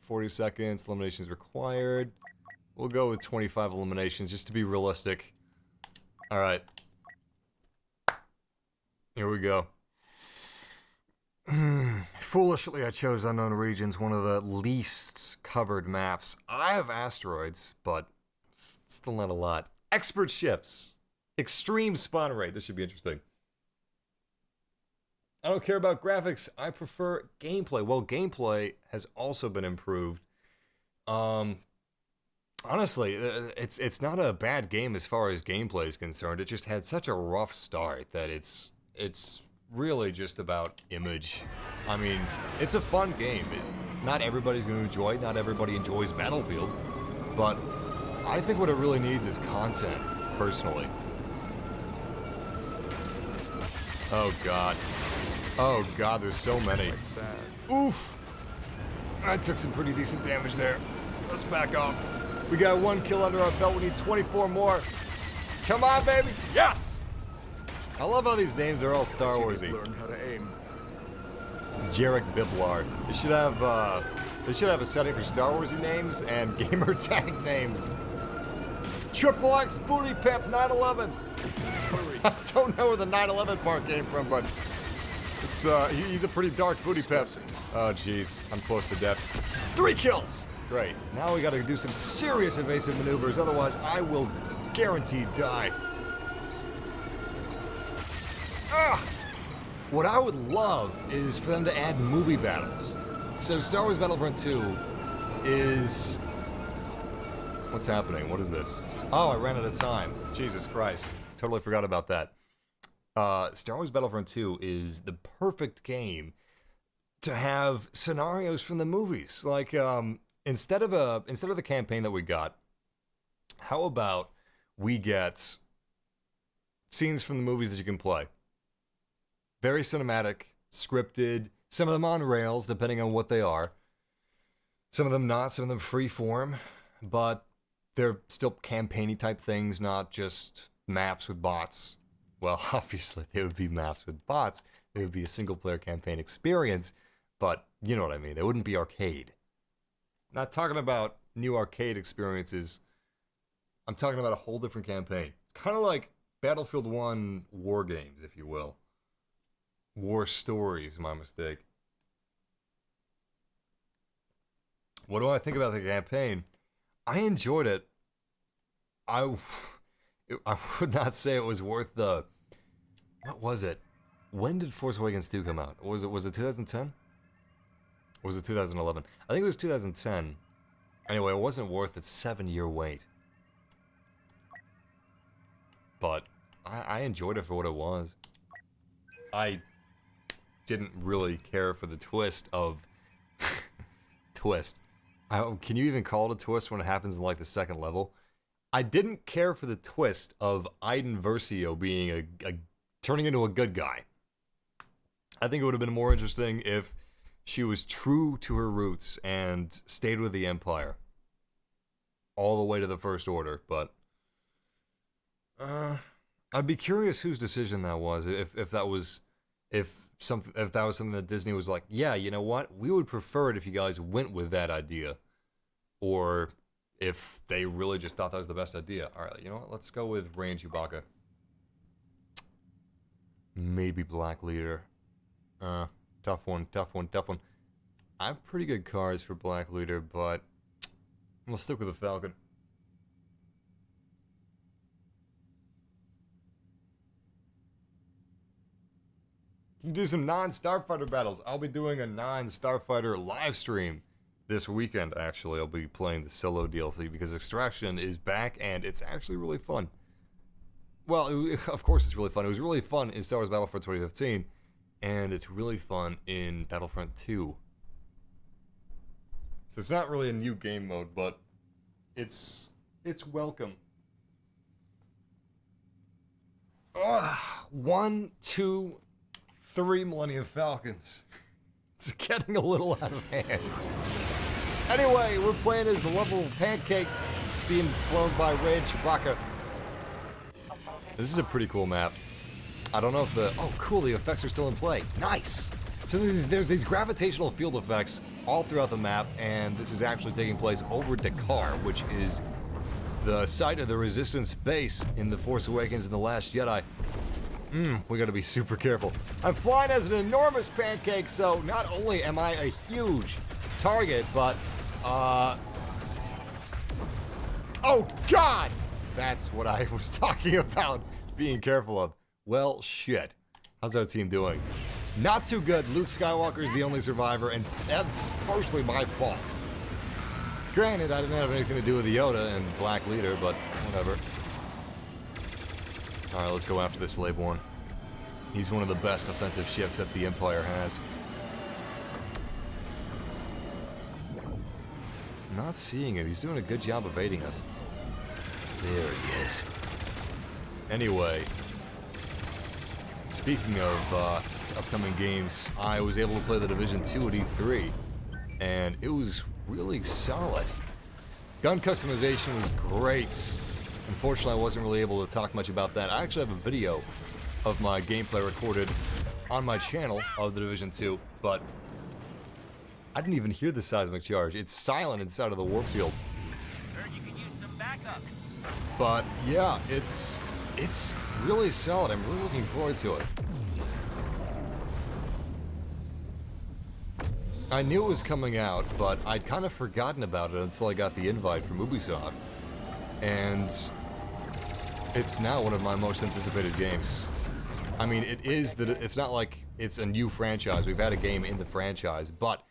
S1: 40 seconds, eliminations required. We'll go with 25 eliminations just to be realistic. Alright. Here we go. Foolishly, I chose Unknown Regions, one of the least covered maps. I have asteroids, but still not a lot. Expert ships. Extreme spawn rate. This should be interesting. I don't care about graphics. I prefer gameplay. Well, gameplay has also been improved. Honestly, it's not a bad game as far as gameplay is concerned. It just had such a rough start that it's really just about image. I mean, it's a fun game. Not everybody's going to enjoy it. Not everybody enjoys Battlefield. But I think what it really needs is content, personally. Oh, God. Oh, God, there's so many. Oof. I took some pretty decent damage there. Let's back off. We got 1 kill under our belt. We need 24 more. Come on, baby. Yes! I love how these names are all Star Warsy.
S2: Learn how to aim.
S1: Jarek Biblar. They should have a setting for Star Warsy names and gamer tag names. Triple X Booty Pimp 911. I don't know where the 911 part came from, but It's he's a pretty dark booty pep. Oh jeez, I'm close to death. 3 kills! Great. Now we gotta do some serious evasive maneuvers, otherwise I will guaranteed die. Ah! What I would love is for them to add movie battles. So Star Wars Battlefront 2 is... What's happening? What is this? Oh, I ran out of time. Jesus Christ. Totally forgot about that. Star Wars Battlefront 2 is the perfect game to have scenarios from the movies. Like, instead of the campaign that we got, how about we get scenes from the movies that you can play? Very cinematic, scripted, some of them on rails, depending on what they are. Some of them not, some of them free form, but they're still campaign-y type things, not just maps with bots. Well, obviously, they would be maps with bots. They would be a single-player campaign experience, but you know what I mean. They wouldn't be arcade. Not talking about new arcade experiences. I'm talking about a whole different campaign. It's kind of like Battlefield 1 war games, if you will. War stories, my mistake. What do I think about the campaign? I enjoyed it. I would not say it was worth the... What was it? When did Force Awakens 2 come out? Was it 2010? Or was it 2011? I think it was 2010. Anyway, it wasn't worth its 7-year wait. But I enjoyed it for what it was. I didn't really care for the twist of... twist. Can you even call it a twist when it happens in, like, the second level? I didn't care for the twist of Iden Versio being turning into a good guy. I think it would have been more interesting if she was true to her roots and stayed with the Empire. All the way to the First Order, but... I'd be curious whose decision that was, if that was something that Disney was like, yeah, you know what, we would prefer it if you guys went with that idea, or if they really just thought that was the best idea. All right, you know what, let's go with Rey and Chewbacca. Maybe Black Leader. Tough one. I have pretty good cards for Black Leader, but I'm gonna stick with the Falcon. You can do some non-Starfighter battles. I'll be doing a non-Starfighter live stream this weekend, actually. I'll be playing the solo DLC because Extraction is back and it's actually really fun. Well, of course it's really fun. It was really fun in Star Wars Battlefront 2015, and it's really fun in Battlefront 2. So it's not really a new game mode, but it's welcome. 1, 2, 3 Millennium Falcons. It's getting a little out of hand. Anyway, we're playing as the level pancake being flown by Rey and Chewbacca. This is a pretty cool map. I don't know if the... Oh, cool, the effects are still in play. Nice! So there's these gravitational field effects all throughout the map, and this is actually taking place over Dakar, which is the site of the Resistance base in The Force Awakens and The Last Jedi. We gotta be super careful. I'm flying as an enormous pancake, so not only am I a huge target, but, oh God! That's what I was talking about being careful of. Well, shit. How's our team doing? Not too good. Luke Skywalker is the only survivor, and that's partially my fault. Granted, I didn't have anything to do with Yoda and Black Leader, but whatever. Alright, let's go after this Slaveborn. He's one of the best offensive ships that the Empire has. Not seeing it. He's doing a good job evading us. There he is. Anyway, speaking of upcoming games, I was able to play The Division 2 at E3, and it was really solid. Gun customization was great. Unfortunately, I wasn't really able to talk much about that. I actually have a video of my gameplay recorded on my channel of The Division 2, but I didn't even hear the seismic charge. It's silent inside of the warp field.
S3: Heard you could use some backup.
S1: But yeah, it's really solid. I'm really looking forward to it. I knew it was coming out, but I'd kind of forgotten about it until I got the invite from Ubisoft. And it's now one of my most anticipated games. I mean, it is that it's not like it's a new franchise. We've had a game in the franchise, but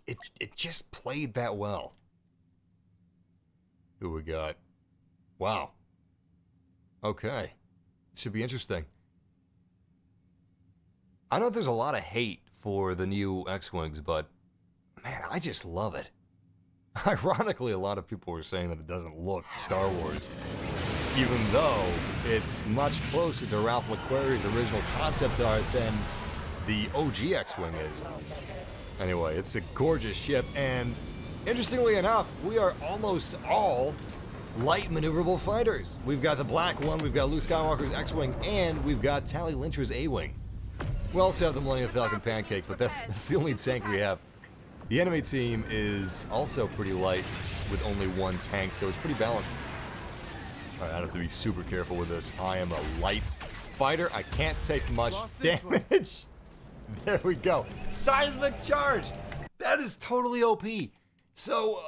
S1: it just played that well. Who we got? Wow. Okay. Should be interesting. I know there's a lot of hate for the new X-Wings, but man, I just love it. Ironically, a lot of people were saying that it doesn't look Star Wars, even though it's much closer to Ralph McQuarrie's original concept art than the OG X-Wing is. Anyway, it's a gorgeous ship, and interestingly enough, we are almost all light maneuverable fighters. We've got the black one, we've got Luke Skywalker's X-Wing, and we've got Tali Lintra's A-Wing. We also have the Millennium Falcon Pancake, but that's the only tank we have. The enemy team is also pretty light with only one tank, so it's pretty balanced. Alright, I have to be super careful with this. I am a light fighter. I can't take much damage. There we go. Seismic charge! That is totally OP. So,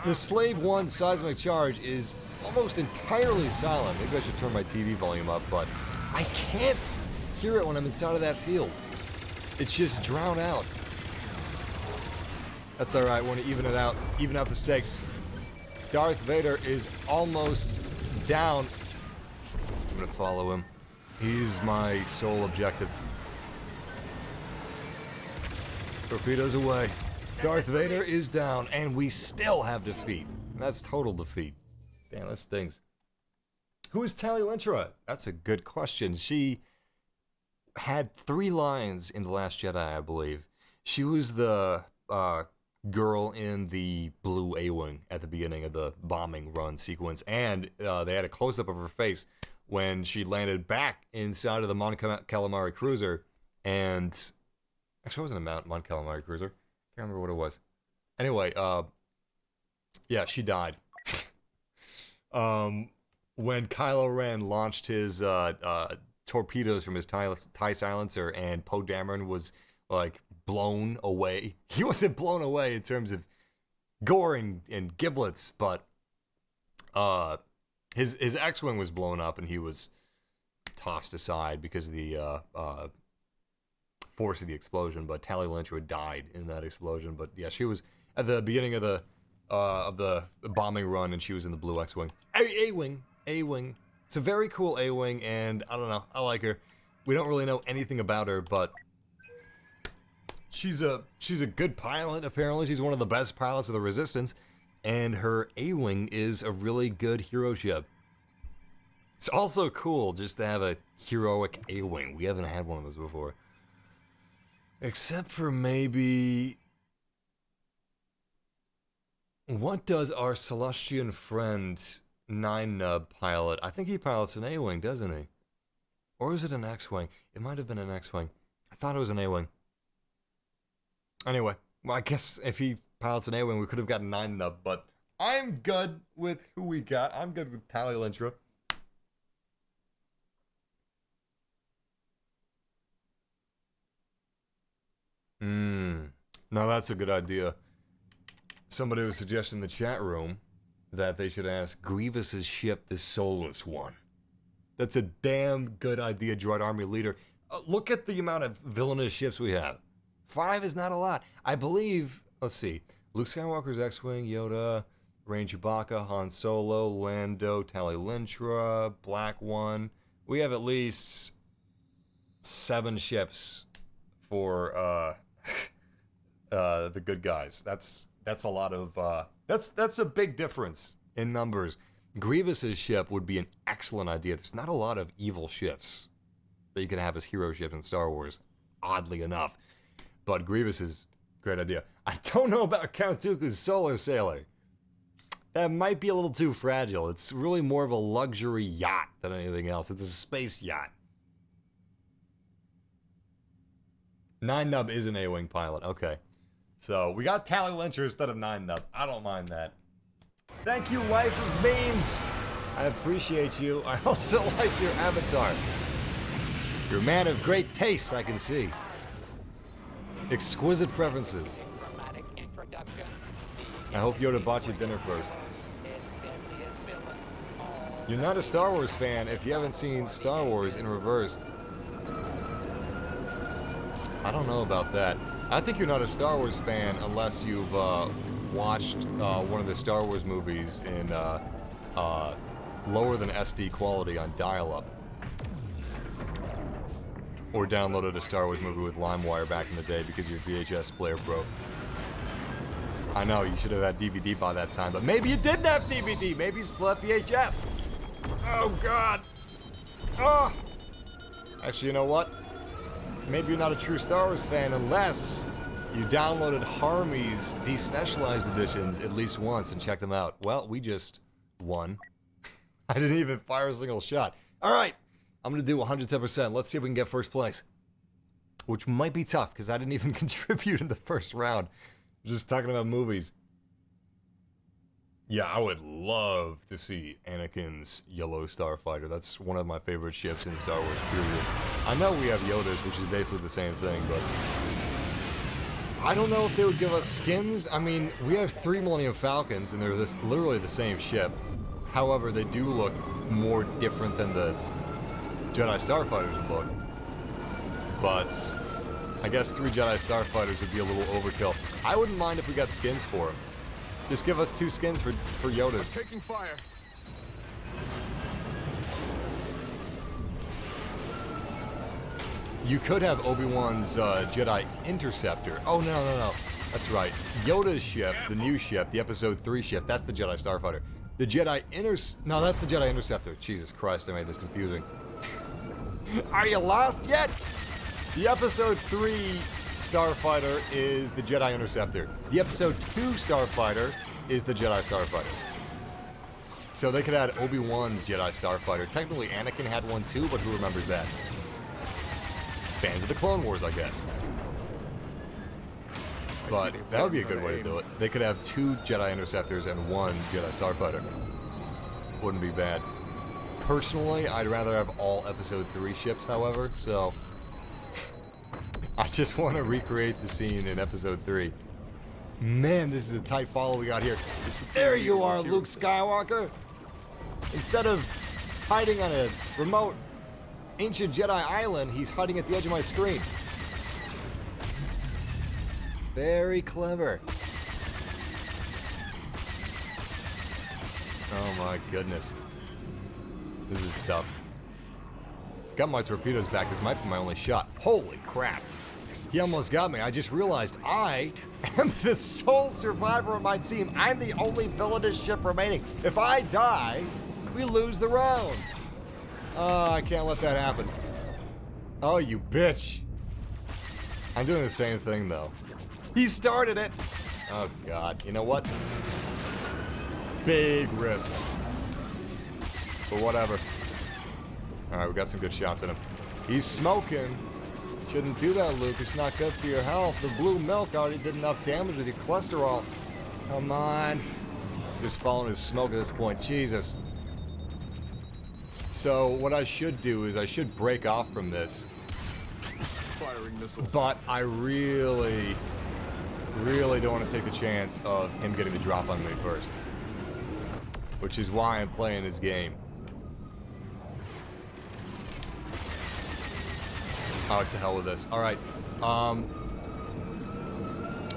S1: the Slave 1 seismic charge is almost entirely silent. Maybe I should turn my TV volume up, but I can't hear it when I'm inside of that field. It's just drowned out. That's alright, we're gonna even out the stakes. Darth Vader is almost down. I'm gonna follow him. He's my sole objective. Torpedoes away. Darth Vader is down, and we still have defeat. That's total defeat. Damn, that stings. Who is Tali Lintra? That's a good question. She had 3 lines in The Last Jedi, I believe. She was the girl in the blue A-Wing at the beginning of the bombing run sequence, and they had a close-up of her face when she landed back inside of the Mon Calamari cruiser, and actually it wasn't a Mon Calamari cruiser. Can't remember what it was. Anyway, yeah, she died. When Kylo Ren launched his torpedoes from his TIE silencer, and Poe Dameron was like blown away. He wasn't blown away in terms of gore and giblets, but his X-Wing was blown up and he was tossed aside because of the force of the explosion. But Tali Lintra died in that explosion. But yeah, she was at the beginning of the bombing run, and she was in the blue X-Wing. A-Wing. It's a very cool A-Wing, and I don't know, I like her. We don't really know anything about her, but she's a good pilot, apparently. She's one of the best pilots of the Resistance, and her A-Wing is a really good hero ship. It's also cool just to have a heroic A-Wing. We haven't had one of those before. Except for maybe... What does our Celestian friend 9-Nub pilot? I think he pilots an A-Wing, doesn't he? Or is it an X-Wing? It might have been an X-Wing. I thought it was an A-Wing. Anyway, well, I guess if he pilots an A-Wing, we could have gotten 9-Nub, but I'm good with who we got. I'm good with Tali Lintra. Now that's a good idea. Somebody was suggesting in the chat room that they should ask Grievous's ship the Soulless One. That's a damn good idea, Droid Army Leader. Look at the amount of villainous ships we have. 5 is not a lot. I believe, let's see, Luke Skywalker's X-Wing, Yoda, Rain Chewbacca, Han Solo, Lando, Tali Lintra, Black One. We have at least 7 ships for the good guys. That's a lot of that's a big difference in numbers. Grievous's ship would be an excellent idea. There's not a lot of evil ships that you can have as hero ships in Star Wars, oddly enough. But Grievous is a great idea. I don't know about Count Dooku's Solar Sailor. That might be a little too fragile. It's really more of a luxury yacht than anything else. It's a space yacht. 9-Nub is an A-Wing pilot. Okay. So, we got Tali Lintra instead of 9-Nub. I don't mind that. Thank you, Life of Memes! I appreciate you. I also like your avatar. You're a man of great taste, I can see. Exquisite preferences. I hope Yoda bought you dinner first. You're not a Star Wars fan if you haven't seen Star Wars in reverse. I don't know about that. I think you're not a Star Wars fan unless you've watched one of the Star Wars movies in lower than SD quality on dial-up. Or downloaded a Star Wars movie with LimeWire back in the day because your VHS player broke. I know, you should have had DVD by that time, but maybe you didn't have DVD! Maybe you still have VHS! Oh, God! Oh! Actually, you know what? Maybe you're not a true Star Wars fan unless you downloaded Harmy's despecialized editions at least once and checked them out. Well, we just won. I didn't even fire a single shot. Alright, I'm gonna do 110%. Let's see if we can get first place. Which might be tough, because I didn't even contribute in the first round. Just talking about movies. Yeah, I would love to see Anakin's yellow Starfighter. That's one of my favorite ships in Star Wars, period. I know we have Yoda's, which is basically the same thing, but I don't know if they would give us skins. I mean, we have 3 Millennium Falcons, and they're literally the same ship. However, they do look more different than the Jedi Starfighters would look. But I guess 3 Jedi Starfighters would be a little overkill. I wouldn't mind if we got skins for them. Just give us 2 skins for Yoda's.
S2: Taking fire.
S1: You could have Obi-Wan's Jedi Interceptor. Oh, no. That's right. Yoda's ship, the new ship, the Episode 3 ship, that's the Jedi Starfighter. The Jedi No, that's the Jedi Interceptor. Jesus Christ, I made this confusing. Are you lost yet? The Episode 3 Starfighter is the Jedi Interceptor. The Episode 2 Starfighter is the Jedi Starfighter. So they could add Obi-Wan's Jedi Starfighter. Technically, Anakin had one too, but who remembers that? Fans of the Clone Wars, I guess. But that would be a good way to do it. They could have 2 Jedi Interceptors and 1 Jedi Starfighter. Wouldn't be bad. Personally, I'd rather have all Episode 3 ships, however, so I just want to recreate the scene in Episode 3. Man, this is a tight follow we got here. There you are, Luke Skywalker! Instead of hiding on a remote ancient Jedi island, he's hiding at the edge of my screen. Very clever. Oh my goodness. This is tough. Got my torpedoes back. This might be my only shot. Holy crap. He almost got me. I just realized I am the sole survivor of my team. I'm the only villainous ship remaining. If I die, we lose the round. Oh, I can't let that happen. Oh, you bitch. I'm doing the same thing, though. He started it. Oh, God. You know what? Big risk. But whatever. Alright, we got some good shots at him. He's smoking. Shouldn't do that, Luke. It's not good for your health. The blue milk already did enough damage with your cholesterol. Come on. Just following his smoke at this point. Jesus. So, what I should do is I should break off from this.
S2: Firing missiles.
S1: But I really don't want to take the chance of him getting the drop on me first. Which is why I'm playing this game. Oh, to hell with this. All right.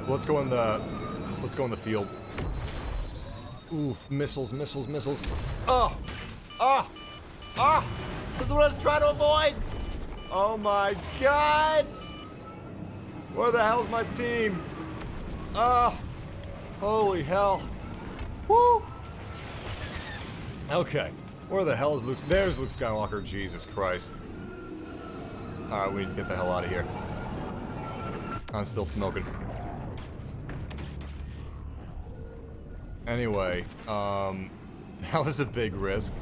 S1: Let's go in the field. Ooh, missiles. Oh! This is what I was trying to avoid! Oh my God! Where the hell's my team? Oh! Holy hell. Woo! Okay. Where the hell is Luke? There's Luke Skywalker. Jesus Christ. Alright, we need to get the hell out of here. I'm still smoking. Anyway, that was a big risk.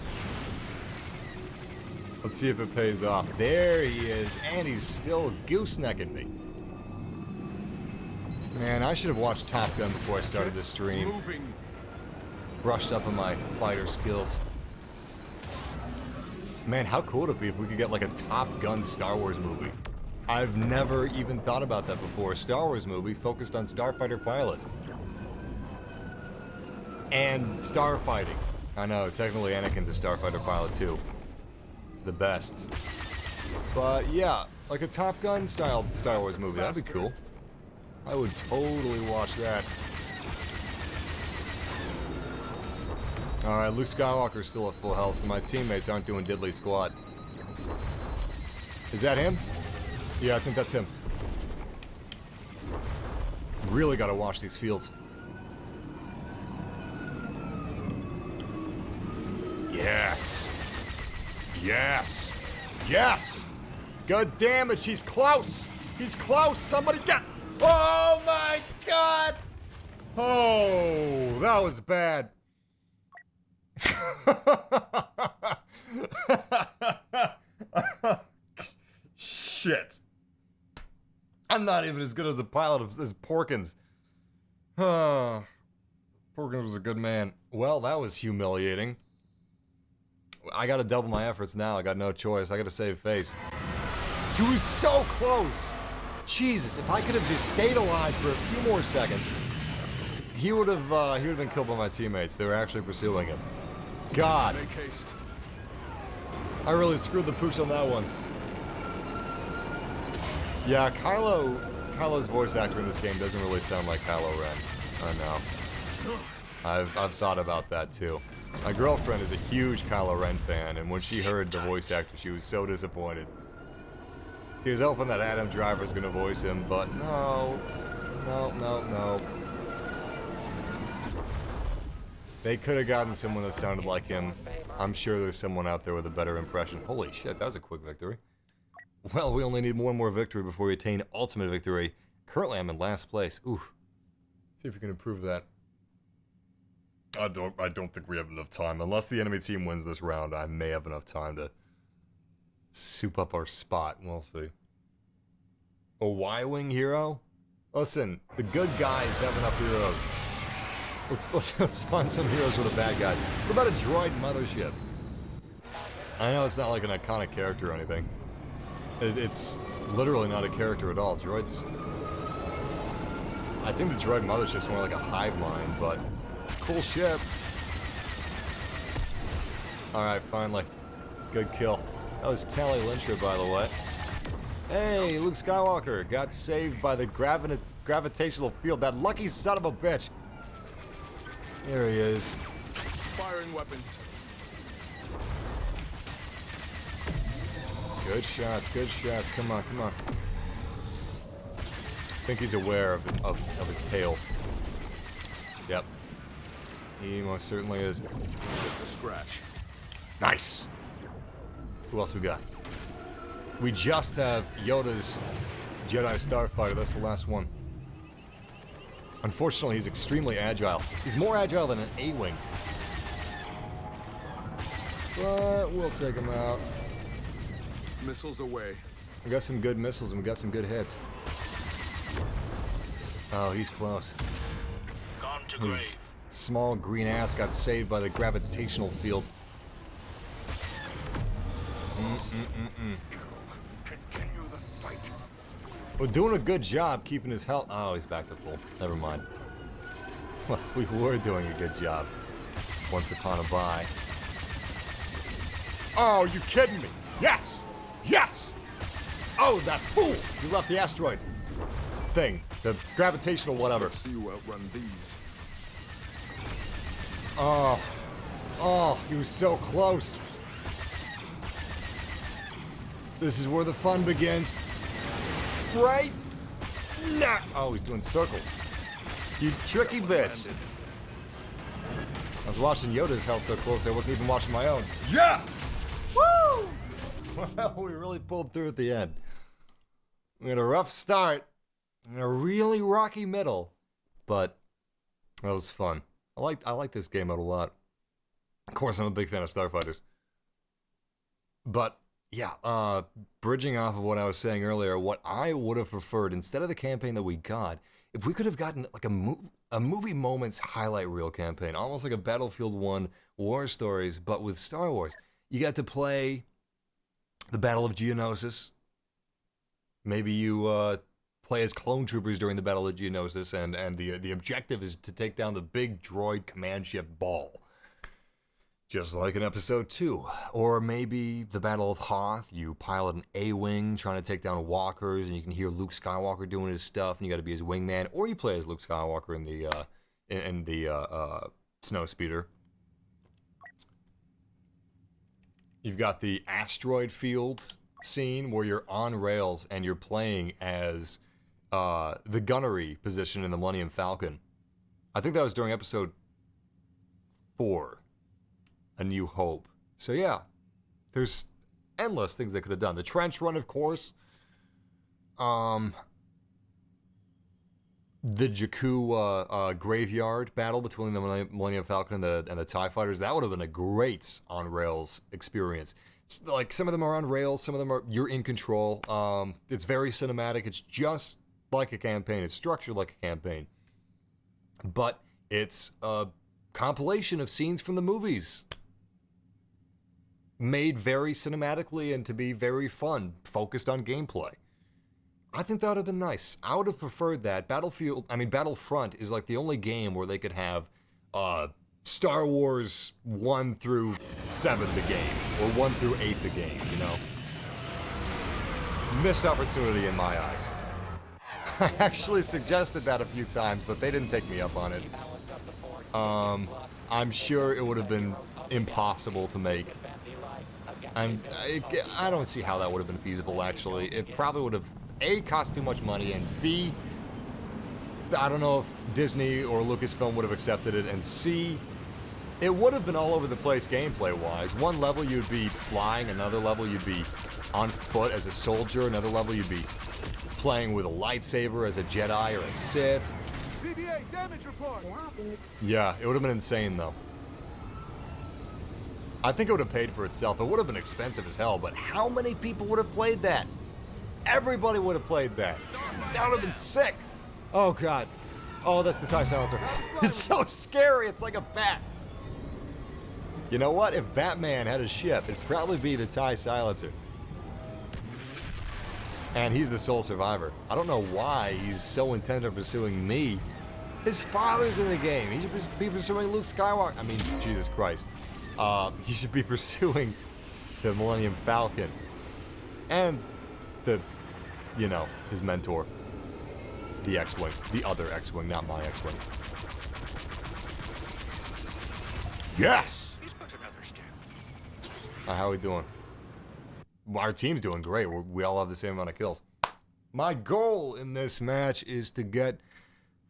S1: Let's see if it pays off. There he is, and he's still goosenecking me. Man, I should have watched Top Gun before I started this stream.
S2: Moving.
S1: Brushed up on my fighter skills. Man, how cool would it be if we could get like a Top Gun Star Wars movie? I've never even thought about that before. A Star Wars movie focused on starfighter pilots. And starfighting. I know, technically Anakin's a starfighter pilot too. The best. But yeah, like a Top Gun style Star Wars movie, that'd be cool. I would totally watch that. Alright, Luke Skywalker's still at full health, so my teammates aren't doing diddly squat. Is that him? Yeah, I think that's him. Really gotta watch these fields. Yes! Yes! Yes! Good damage, he's close! He's close! Somebody get... Oh my god! Oh, that was bad. Shit. I'm not even as good as a pilot as Porkins. Porkins was a good man. Well, that was humiliating. I gotta double my efforts now. I got no choice. I gotta save face. He was so close. Jesus, if I could have just stayed alive for a few more seconds, he would have been killed by my teammates. They were actually pursuing him. God.
S2: Make haste.
S1: I really screwed the pooch on that one. Yeah, Kylo's voice actor in this game doesn't really sound like Kylo Ren. I know. I've thought about that too. My girlfriend is a huge Kylo Ren fan, and when she heard the voice actor, she was so disappointed. She was hoping that Adam Driver's gonna voice him, but no. No. They could have gotten someone that sounded like him. I'm sure there's someone out there with a better impression. Holy shit, that was a quick victory. Well, we only need one more victory before we attain ultimate victory. Currently, I'm in last place. Oof. See if we can improve that. I don't think we have enough time. Unless the enemy team wins this round, I may have enough time to soup up our spot. We'll see. A Y-Wing hero? Listen, the good guys have enough heroes. Let's find some heroes for the bad guys. What about a droid mothership? I know it's not like an iconic character or anything. It's literally not a character at all. Droids... I think the droid mothership's more like a hive mind, but it's a cool ship. Alright, finally. Good kill. That was Tally Lintra, by the way. Hey, Luke Skywalker got saved by the gravitational field. That lucky son of a bitch. There he is.
S2: Firing weapons.
S1: Good shots, good shots. Come on, come on. I think he's aware of his tail. Yep. He most certainly is.
S2: Just a scratch.
S1: Nice! Who else we got? We just have Yoda's Jedi Starfighter. That's the last one. Unfortunately, he's extremely agile. He's more agile than an A-Wing. But we'll take him out.
S2: Missiles away.
S1: We got some good missiles and we got some good hits. Oh, he's close.
S3: Gone to
S1: His small green ass got saved by the gravitational field.
S2: Continue the fight.
S1: We're doing a good job keeping his health. Oh, he's back to full. Never mind. Well, we were doing a good job. Once upon a buy. Oh, you kidding me? Yes! Yes! Oh, that fool! You left the asteroid thing. The gravitational whatever.
S2: See you outrun these.
S1: Oh. Oh, he was so close. This is where the fun begins. Right? Nah. Oh, he's doing circles. You tricky bitch. I was watching Yoda's health so close I wasn't even watching my own. Yes! Woo! Well, we really pulled through at the end. We had a rough start and a really rocky middle, but that was fun. I like this game mode a lot. Of course, I'm a big fan of Starfighters. But yeah, bridging off of what I was saying earlier, what I would have preferred instead of the campaign that we got, if we could have gotten like a movie moments highlight reel campaign, almost like a Battlefield 1 War Stories, but with Star Wars. You got to play the Battle of Geonosis. Maybe you play as clone troopers during the Battle of Geonosis, and the objective is to take down the big droid command ship Maul. Just like in episode 2. Or maybe the Battle of Hoth, you pilot an A-Wing trying to take down walkers, and you can hear Luke Skywalker doing his stuff, and you gotta be his wingman. Or you play as Luke Skywalker in the Snowspeeder. You've got the asteroid field scene where you're on rails and you're playing as the gunnery position in the Millennium Falcon. I think that was during episode 4. A New Hope. So yeah, there's endless things they could have done. The trench run, of course. The Jakku graveyard battle between the Millennium Falcon and the TIE Fighters. That would have been a great on-rails experience. Like, some of them are on rails, some of them are, you're in control. It's very cinematic. It's just like a campaign. It's structured like a campaign. But it's a compilation of scenes from the movies. Made very cinematically and to be very fun, focused on gameplay. I think that would have been nice. I would have preferred that. Battlefront is like the only game where they could have Star Wars 1 through 7 the game, or 1 through 8 the game, you know? Missed opportunity in my eyes. I actually suggested that a few times, but they didn't take me up on it. I'm sure it would have been impossible to make. I don't see how that would have been feasible, actually. It probably would have, A, cost too much money, and B, I don't know if Disney or Lucasfilm would have accepted it, and C, it would have been all over the place gameplay-wise. One level you'd be flying, another level you'd be on foot as a soldier, another level you'd be playing with a lightsaber as a Jedi or a Sith.
S2: BB-8 damage report.
S1: Yeah, it would have been insane, though. I think it would have paid for itself. It would have been expensive as hell, but how many people would have played that? Everybody would have played that. That would have been sick. Oh, God. Oh, that's the TIE Silencer. It's so scary. It's like a bat. You know what? If Batman had a ship, it'd probably be the TIE Silencer. And he's the sole survivor. I don't know why he's so intent on pursuing me. His father's in the game. He should be pursuing Luke Skywalker. I mean, Jesus Christ. He should be pursuing the Millennium Falcon. And his mentor. The X-Wing. The other X-Wing, not my X-Wing. Yes!
S3: He's put another step.
S1: How are we doing? Our team's doing great. We all have the same amount of kills. My goal in this match is to get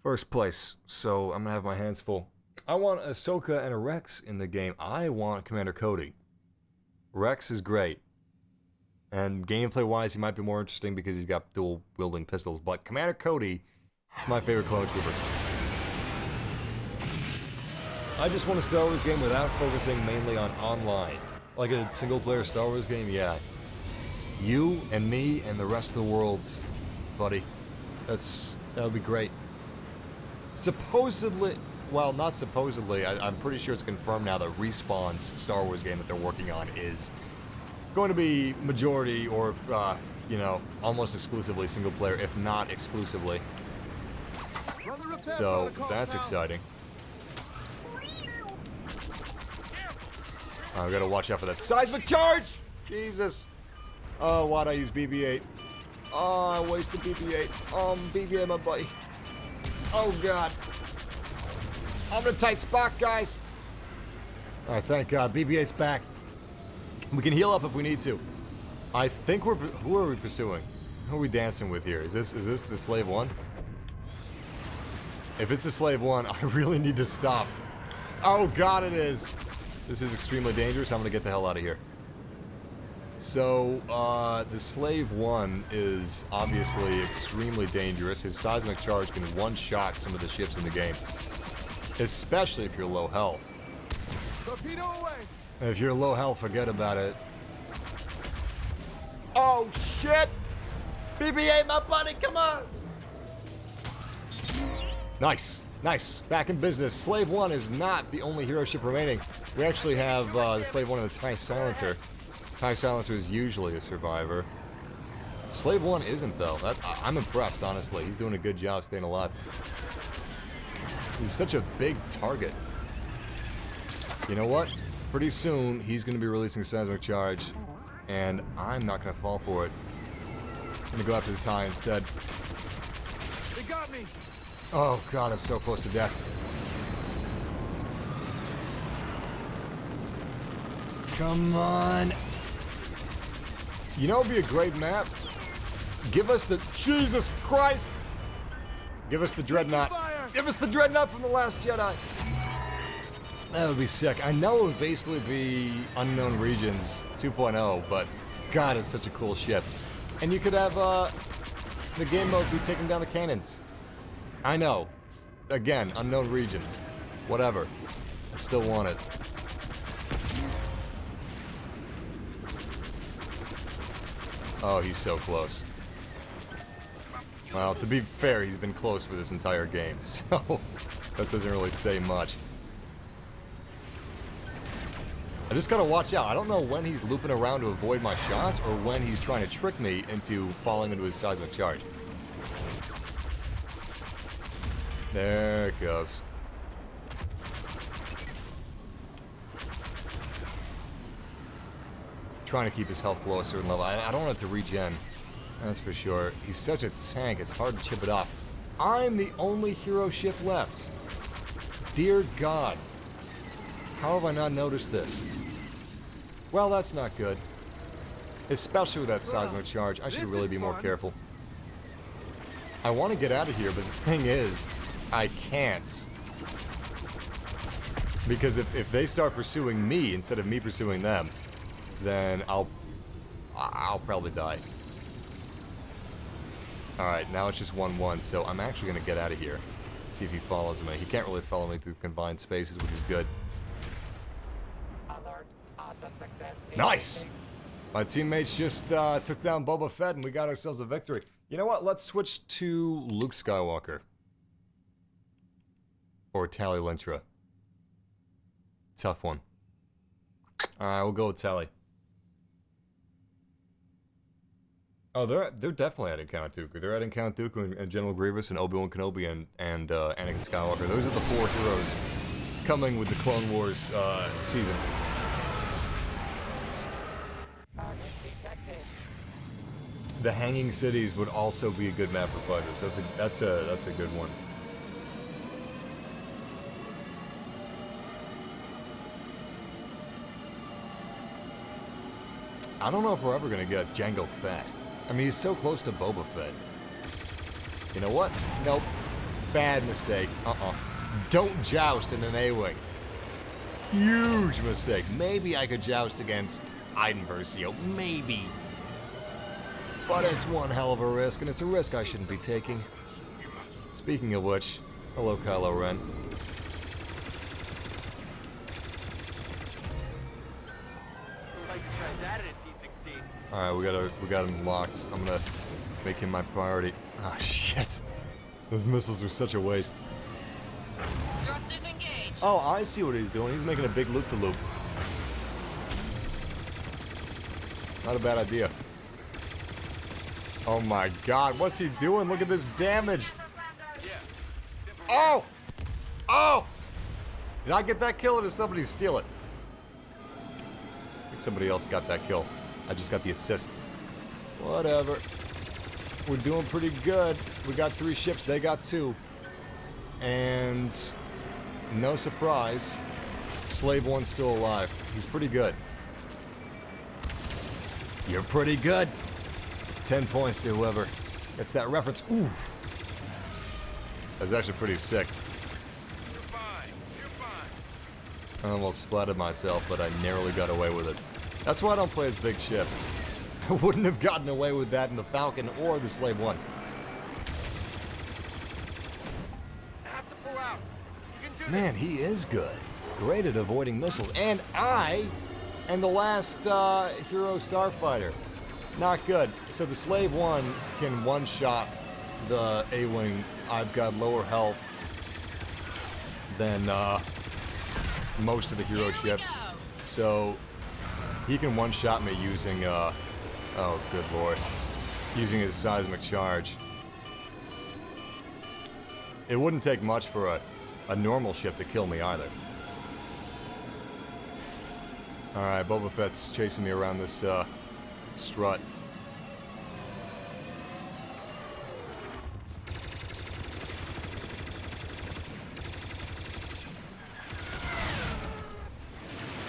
S1: first place, so I'm gonna have my hands full. I want Ahsoka and a Rex in the game. I want Commander Cody. Rex is great. And gameplay-wise, he might be more interesting because he's got dual-wielding pistols. But Commander Cody, it's my favorite clone trooper. I just want a Star Wars game without focusing mainly on online. Like a single-player Star Wars game, yeah. You and me and the rest of the world, buddy. That would be great. Supposedly... Well, not supposedly. I'm pretty sure it's confirmed now that Respawn's Star Wars game that they're working on is going to be majority or, almost exclusively single player, if not exclusively. So, that's exciting. I gotta watch out for that seismic charge! Jesus! Oh, why'd I use BB-8? Oh, I wasted BB-8. BB-8, my buddy. Oh, God. I'm in a tight spot, guys. Alright, thank God. BB-8's back. We can heal up if we need to. I think who are we pursuing? Who are we dancing with here? Is this the Slave One? If it's the Slave One, I really need to stop. Oh, God, it is. This is extremely dangerous. I'm gonna get the hell out of here. So, the Slave One is obviously extremely dangerous. His seismic charge can one-shot some of the ships in the game. Especially if you're low health.
S2: Torpedo away.
S1: If you're low health, forget about it. Oh, shit! BB-8, my buddy, come on! Nice, nice. Back in business. Slave One is not the only hero ship remaining. We actually have the Slave One and the TIE Silencer. TIE Silencer is usually a survivor. Slave 1 isn't, though. I'm impressed, honestly. He's doing a good job staying alive. He's such a big target. You know what? Pretty soon, he's going to be releasing a seismic charge, and I'm not going to fall for it. I'm going to go after the tie instead.
S2: They got me.
S1: Oh, God, I'm so close to death. Come on. You know, it'd be a great map. Give us the... Jesus Christ! Give us the Dreadnought. Give us the Dreadnought from The Last Jedi. That would be sick. I know it would basically be Unknown Regions 2.0, but God, it's such a cool ship. And you could have the game mode be taking down the cannons. I know. Again, Unknown Regions. Whatever. I still want it. Oh, he's so close. Well, to be fair, he's been close for this entire game, so that doesn't really say much. I just gotta watch out. I don't know when he's looping around to avoid my shots or when he's trying to trick me into falling into his seismic charge. There it goes. Trying to keep his health below a certain level. I don't want it to regen. That's for sure. He's such a tank, it's hard to chip it off. I'm the only hero ship left. Dear God. How have I not noticed this? Well, that's not good. Especially with that seismic charge. I should really be more careful. I want to get out of here, but the thing is, I can't. Because if they start pursuing me instead of me pursuing them, then I'll probably die. Alright, now it's just 1-1, so I'm actually going to get out of here. See if he follows me. He can't really follow me through confined spaces, which is good. Nice! My teammates just took down Boba Fett and we got ourselves a victory. You know what? Let's switch to Luke Skywalker. Or Tali Lintra. Tough one. Alright, we'll go with Tali. Oh, they're definitely adding Count Dooku. They're adding Count Dooku and General Grievous and Obi-Wan Kenobi and Anakin Skywalker. Those are the 4 heroes coming with the Clone Wars season. The Hanging Cities would also be a good map for fighters. That's a good one. I don't know if we're ever gonna get Jango Fett. I mean, he's so close to Boba Fett. You know what? Nope. Bad mistake. Don't joust in an A-Wing. Huge mistake. Maybe I could joust against Iden Versio. Maybe. But it's one hell of a risk, and it's a risk I shouldn't be taking. Speaking of which, hello Kylo Ren. Alright, we got him locked. I'm gonna make him my priority. Ah, shit. Those missiles were such a waste. Oh, I see what he's doing. He's making a big loop-de-loop. Not a bad idea. Oh my God, what's he doing? Look at this damage. Oh! Oh! Did I get that kill or did somebody steal it? I think somebody else got that kill. I just got the assist. Whatever. We're doing pretty good. We got 3 ships, they got 2. And no surprise, Slave 1's still alive. He's pretty good. You're pretty good. 10 points to whoever gets that reference. Ooh. That's actually pretty sick.
S3: You're fine. You're fine.
S1: I almost splatted myself, but I narrowly got away with it. That's why I don't play as big ships. I wouldn't have gotten away with that in the Falcon or the Slave 1.
S3: I have to pull out. You can do
S1: Man, he is good. Great at avoiding missiles. And I am the last hero Starfighter. Not good. So the Slave 1 can one-shot the A-Wing. I've got lower health than most of the hero ships. So he can one-shot me using, oh, good lord. using his seismic charge. It wouldn't take much for a normal ship to kill me either. Alright, Boba Fett's chasing me around this strut.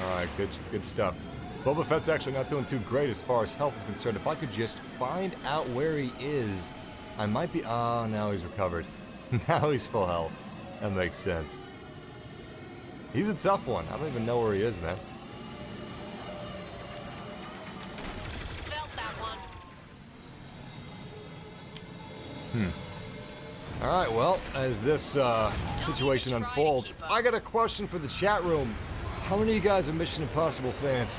S1: Alright, good stuff. Boba Fett's actually not doing too great as far as health is concerned. If I could just find out where he is, I might be... Oh, now he's recovered. Now he's full health. That makes sense. He's a tough one. I don't even know where he is, man.
S4: Felt that one.
S1: Alright, well, as this situation unfolds, I got a question for the chat room. How many of you guys are Mission Impossible fans?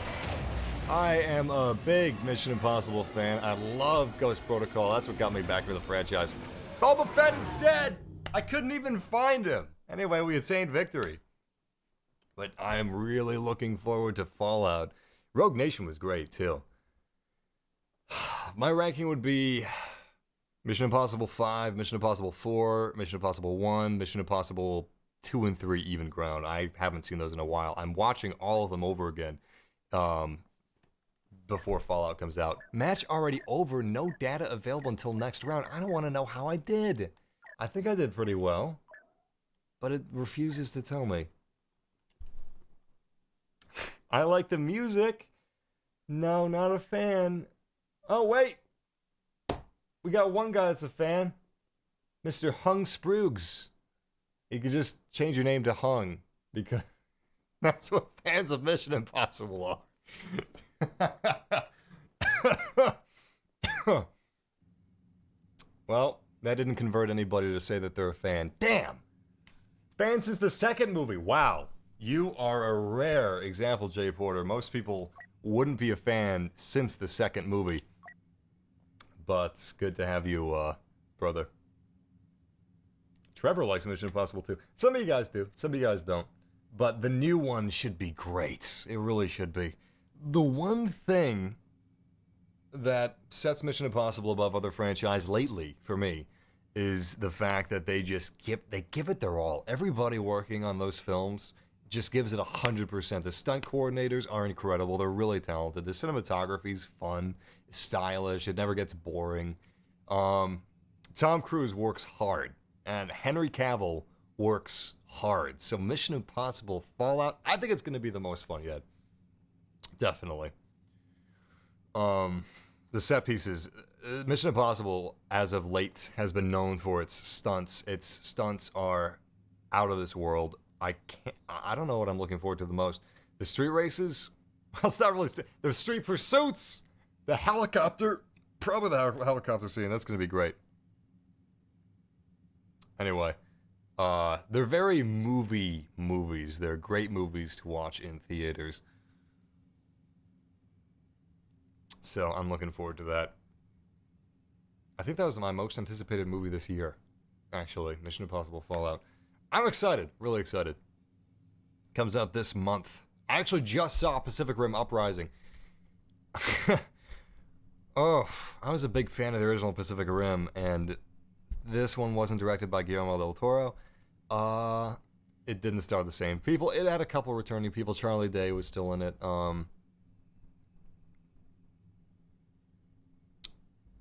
S1: I am a big Mission Impossible fan. I loved Ghost Protocol. That's what got me back to the franchise. Boba Fett is dead! I couldn't even find him. Anyway, we attained victory. But I am really looking forward to Fallout. Rogue Nation was great, too. My ranking would be Mission Impossible 5, Mission Impossible 4, Mission Impossible 1, Mission Impossible 2 and 3 even ground. I haven't seen those in a while. I'm watching all of them over again before Fallout comes out. Match already over, no data available until next round. I don't want to know how I did. I think I did pretty well, but it refuses to tell me. I like the music. No, not a fan. Oh, wait. We got one guy that's a fan. Mr. Hung Sproogs. You could just change your name to Hung, because that's what fans of Mission Impossible are. Well, that didn't convert anybody to say that they're a fan. Damn! Fan since the second movie. Wow. You are a rare example, Jay Porter. Most people wouldn't be a fan since the second movie. But it's good to have you, brother. Trevor likes Mission Impossible too. Some of you guys do. Some of you guys don't. But the new one should be great. It really should be. The one thing that sets Mission Impossible above other franchises lately, for me, is the fact that they give it their all. Everybody working on those films just gives it 100%. The stunt coordinators are incredible. They're really talented. The cinematography's fun, it's stylish. It never gets boring. Tom Cruise works hard, and Henry Cavill works hard. So Mission Impossible Fallout, I think it's going to be the most fun yet. Definitely. The set pieces. Mission Impossible, as of late, has been known for its stunts. Its stunts are out of this world. I don't know what I'm looking forward to the most. The street races? Well, it's not really... The street pursuits! The helicopter... Probably the helicopter scene. That's going to be great. Anyway. They're very movies. They're great movies to watch in theaters. So, I'm looking forward to that. I think that was my most anticipated movie this year, actually. Mission Impossible Fallout. I'm excited. Really excited. Comes out this month. I actually just saw Pacific Rim Uprising. Oh, I was a big fan of the original Pacific Rim, and this one wasn't directed by Guillermo del Toro. It didn't star the same people. It had a couple returning people. Charlie Day was still in it.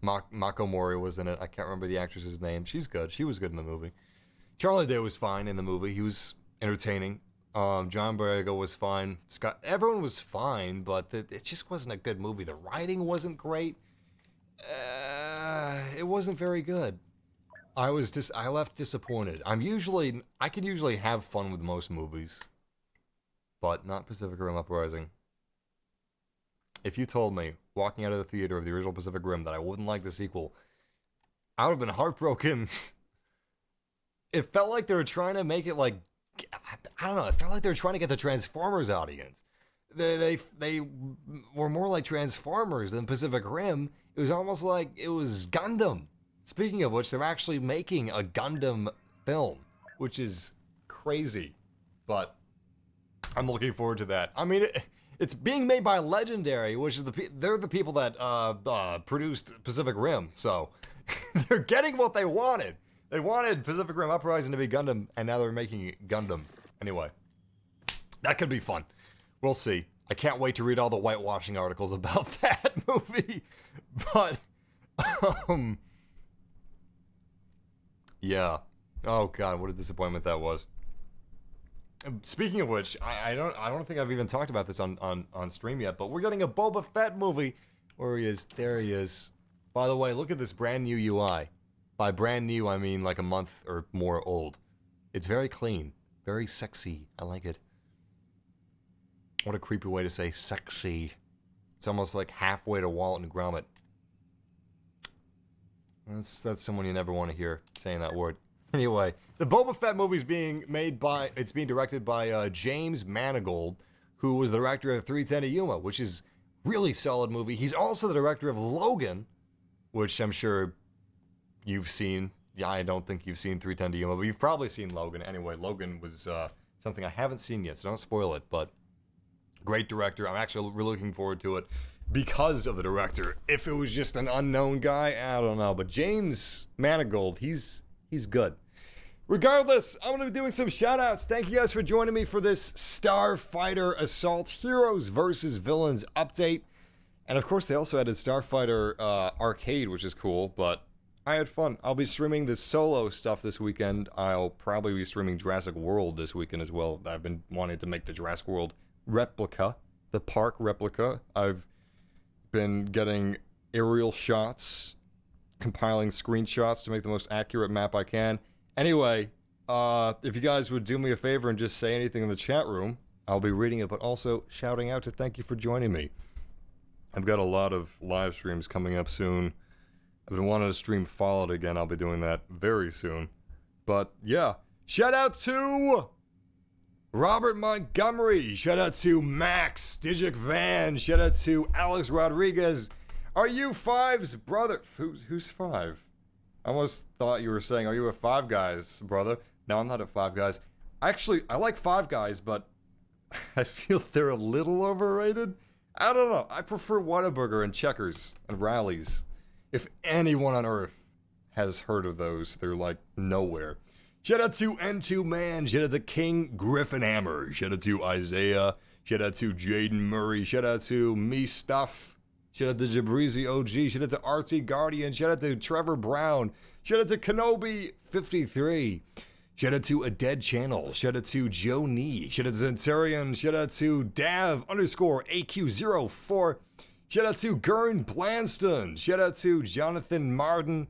S1: Mako Mori was in it. I can't remember the actress's name. She's good. She was good in the movie. Charlie Day was fine in the movie. He was entertaining. John Boyega was fine. Everyone was fine, but it just wasn't a good movie. The writing wasn't great. It wasn't very good. I left disappointed. I can usually have fun with most movies, but not Pacific Rim Uprising. If you told me, walking out of the theater of the original Pacific Rim, that I wouldn't like the sequel, I would have been heartbroken. It felt like they were trying to make it like, I don't know, it felt like they were trying to get the Transformers audience. They were more like Transformers than Pacific Rim. It was almost like it was Gundam. Speaking of which, they're actually making a Gundam film, which is crazy. But I'm looking forward to that. I mean, It's being made by Legendary, which is they're the people that produced Pacific Rim. So they're getting what they wanted. They wanted Pacific Rim Uprising to be Gundam, and now they're making Gundam. Anyway, that could be fun. We'll see. I can't wait to read all the whitewashing articles about that movie. But, yeah. Oh God, what a disappointment that was. Speaking of which, I don't think I've even talked about this on stream yet, but we're getting a Boba Fett movie. Where he is? There he is. By the way, look at this brand new UI. By brand new, I mean like a month or more old. It's very clean, very sexy. I like it. What a creepy way to say sexy. It's almost like halfway to Wallet and Gromit. That's someone you never want to hear saying that word. Anyway, the Boba Fett movie is being directed by James Mangold, who was the director of 310 to Yuma, which is really solid movie. He's also the director of Logan, which I'm sure you've seen. Yeah, I don't think you've seen 310 to Yuma, but you've probably seen Logan. Anyway, Logan was something I haven't seen yet, so don't spoil it, but great director. I'm actually really looking forward to it because of the director. If it was just an unknown guy, I don't know, but James Mangold, he's good. Regardless, I'm going to be doing some shoutouts. Thank you guys for joining me for this Starfighter Assault Heroes vs. Villains update. And of course, they also added Starfighter Arcade, which is cool, but I had fun. I'll be streaming the solo stuff this weekend. I'll probably be streaming Jurassic World this weekend as well. I've been wanting to make the Jurassic World replica, the park replica. I've been getting aerial shots, compiling screenshots to make the most accurate map I can. Anyway, if you guys would do me a favor and just say anything in the chat room, I'll be reading it, but also shouting out to thank you for joining me. I've got a lot of live streams coming up soon. I've been wanting to stream Fallout again. I'll be doing that very soon. But yeah, shout out to Robert Montgomery. Shout out to Max Digic Van. Shout out to Alex Rodriguez. Are you Five's brother? Who's Five? I almost thought you were saying, are you a Five Guys brother? No, I'm not a Five Guys. Actually, I like Five Guys, but I feel they're a little overrated. I don't know. I prefer Whataburger and Checkers and Rallies. If anyone on Earth has heard of those, they're like nowhere. Shout out to N2 Man. Shout out to King Griffin Hammer. Shout out to Isaiah. Shout out to Jaden Murray. Shout out to Me Stuff. Shout out to Jabrizi OG. Shout out to Artsy Guardian. Shout out to Trevor Brown. Shout out to Kenobi53. Shout out to A Dead Channel. Shout out to Joe Nee. Shout out to Centurion. Shout out to Dav_AQ04. Shout out to Gurn Blanston. Shout out to Jonathan Martin.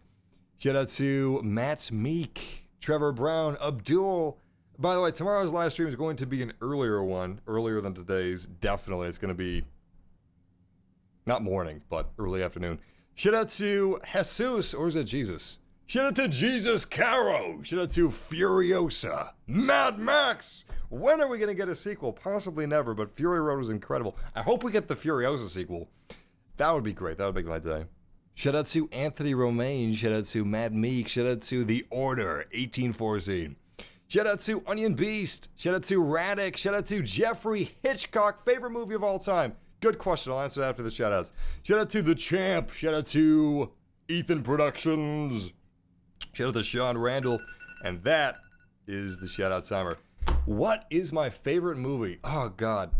S1: Shout out to Matt Meek. Trevor Brown. Abdul. By the way, tomorrow's live stream is going to be an earlier one. Earlier than today's. Definitely. It's going to be not morning, but early afternoon. Shout out to Jesus, or is it Jesus? Shout out to Jesus Caro. Shout out to Furiosa. Mad Max. When are we going to get a sequel? Possibly never, but Fury Road was incredible. I hope we get the Furiosa sequel. That would be great. That would make my day. Shout out to Anthony Romaine. Shout out to Mad Meek. Shout out to The Order 1814. Shout out to Onion Beast. Shout out to Radic. Shout out to Jeffrey Hitchcock. Favorite movie of all time? Good question. I'll answer after the shoutouts. Shout out to The Champ. Shout out to Ethan Productions. Shout out to Sean Randall. And that is the shoutout timer. What is my favorite movie? Oh, God.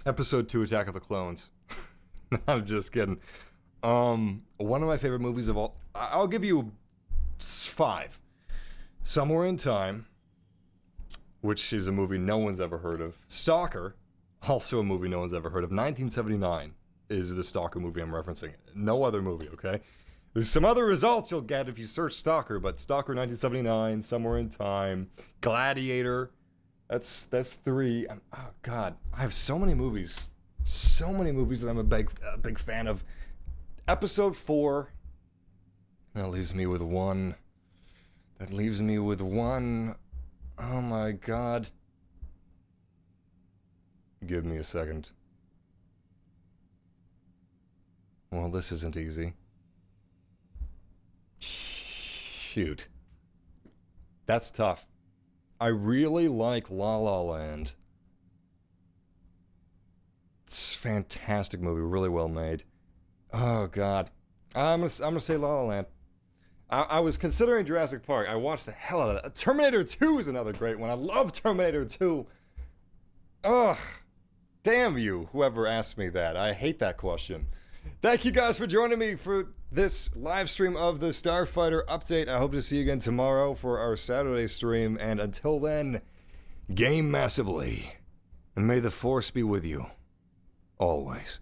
S1: Episode 2, Attack of the Clones. I'm just kidding. One of my favorite movies of all... I'll give you 5. Somewhere in Time, which is a movie no one's ever heard of. Stalker, also a movie no one's ever heard of. 1979 is the Stalker movie I'm referencing. No other movie, okay? There's some other results you'll get if you search Stalker, but Stalker 1979, Somewhere in Time, Gladiator, that's 3. Oh, God, I have so many movies. So many movies that I'm a big fan of. Episode 4, that leaves me with one. Oh my God. Give me a second. Well, this isn't easy. Shoot. That's tough. I really like La La Land. It's a fantastic movie, really well made. Oh God, I'm gonna say La La Land. I was considering Jurassic Park. I watched the hell out of that. Terminator 2 is another great one. I love Terminator 2. Ugh, damn you, whoever asked me that. I hate that question. Thank you guys for joining me for this live stream of the Starfighter update. I hope to see you again tomorrow for our Saturday stream. And until then, game massively. And may the Force be with you. Always.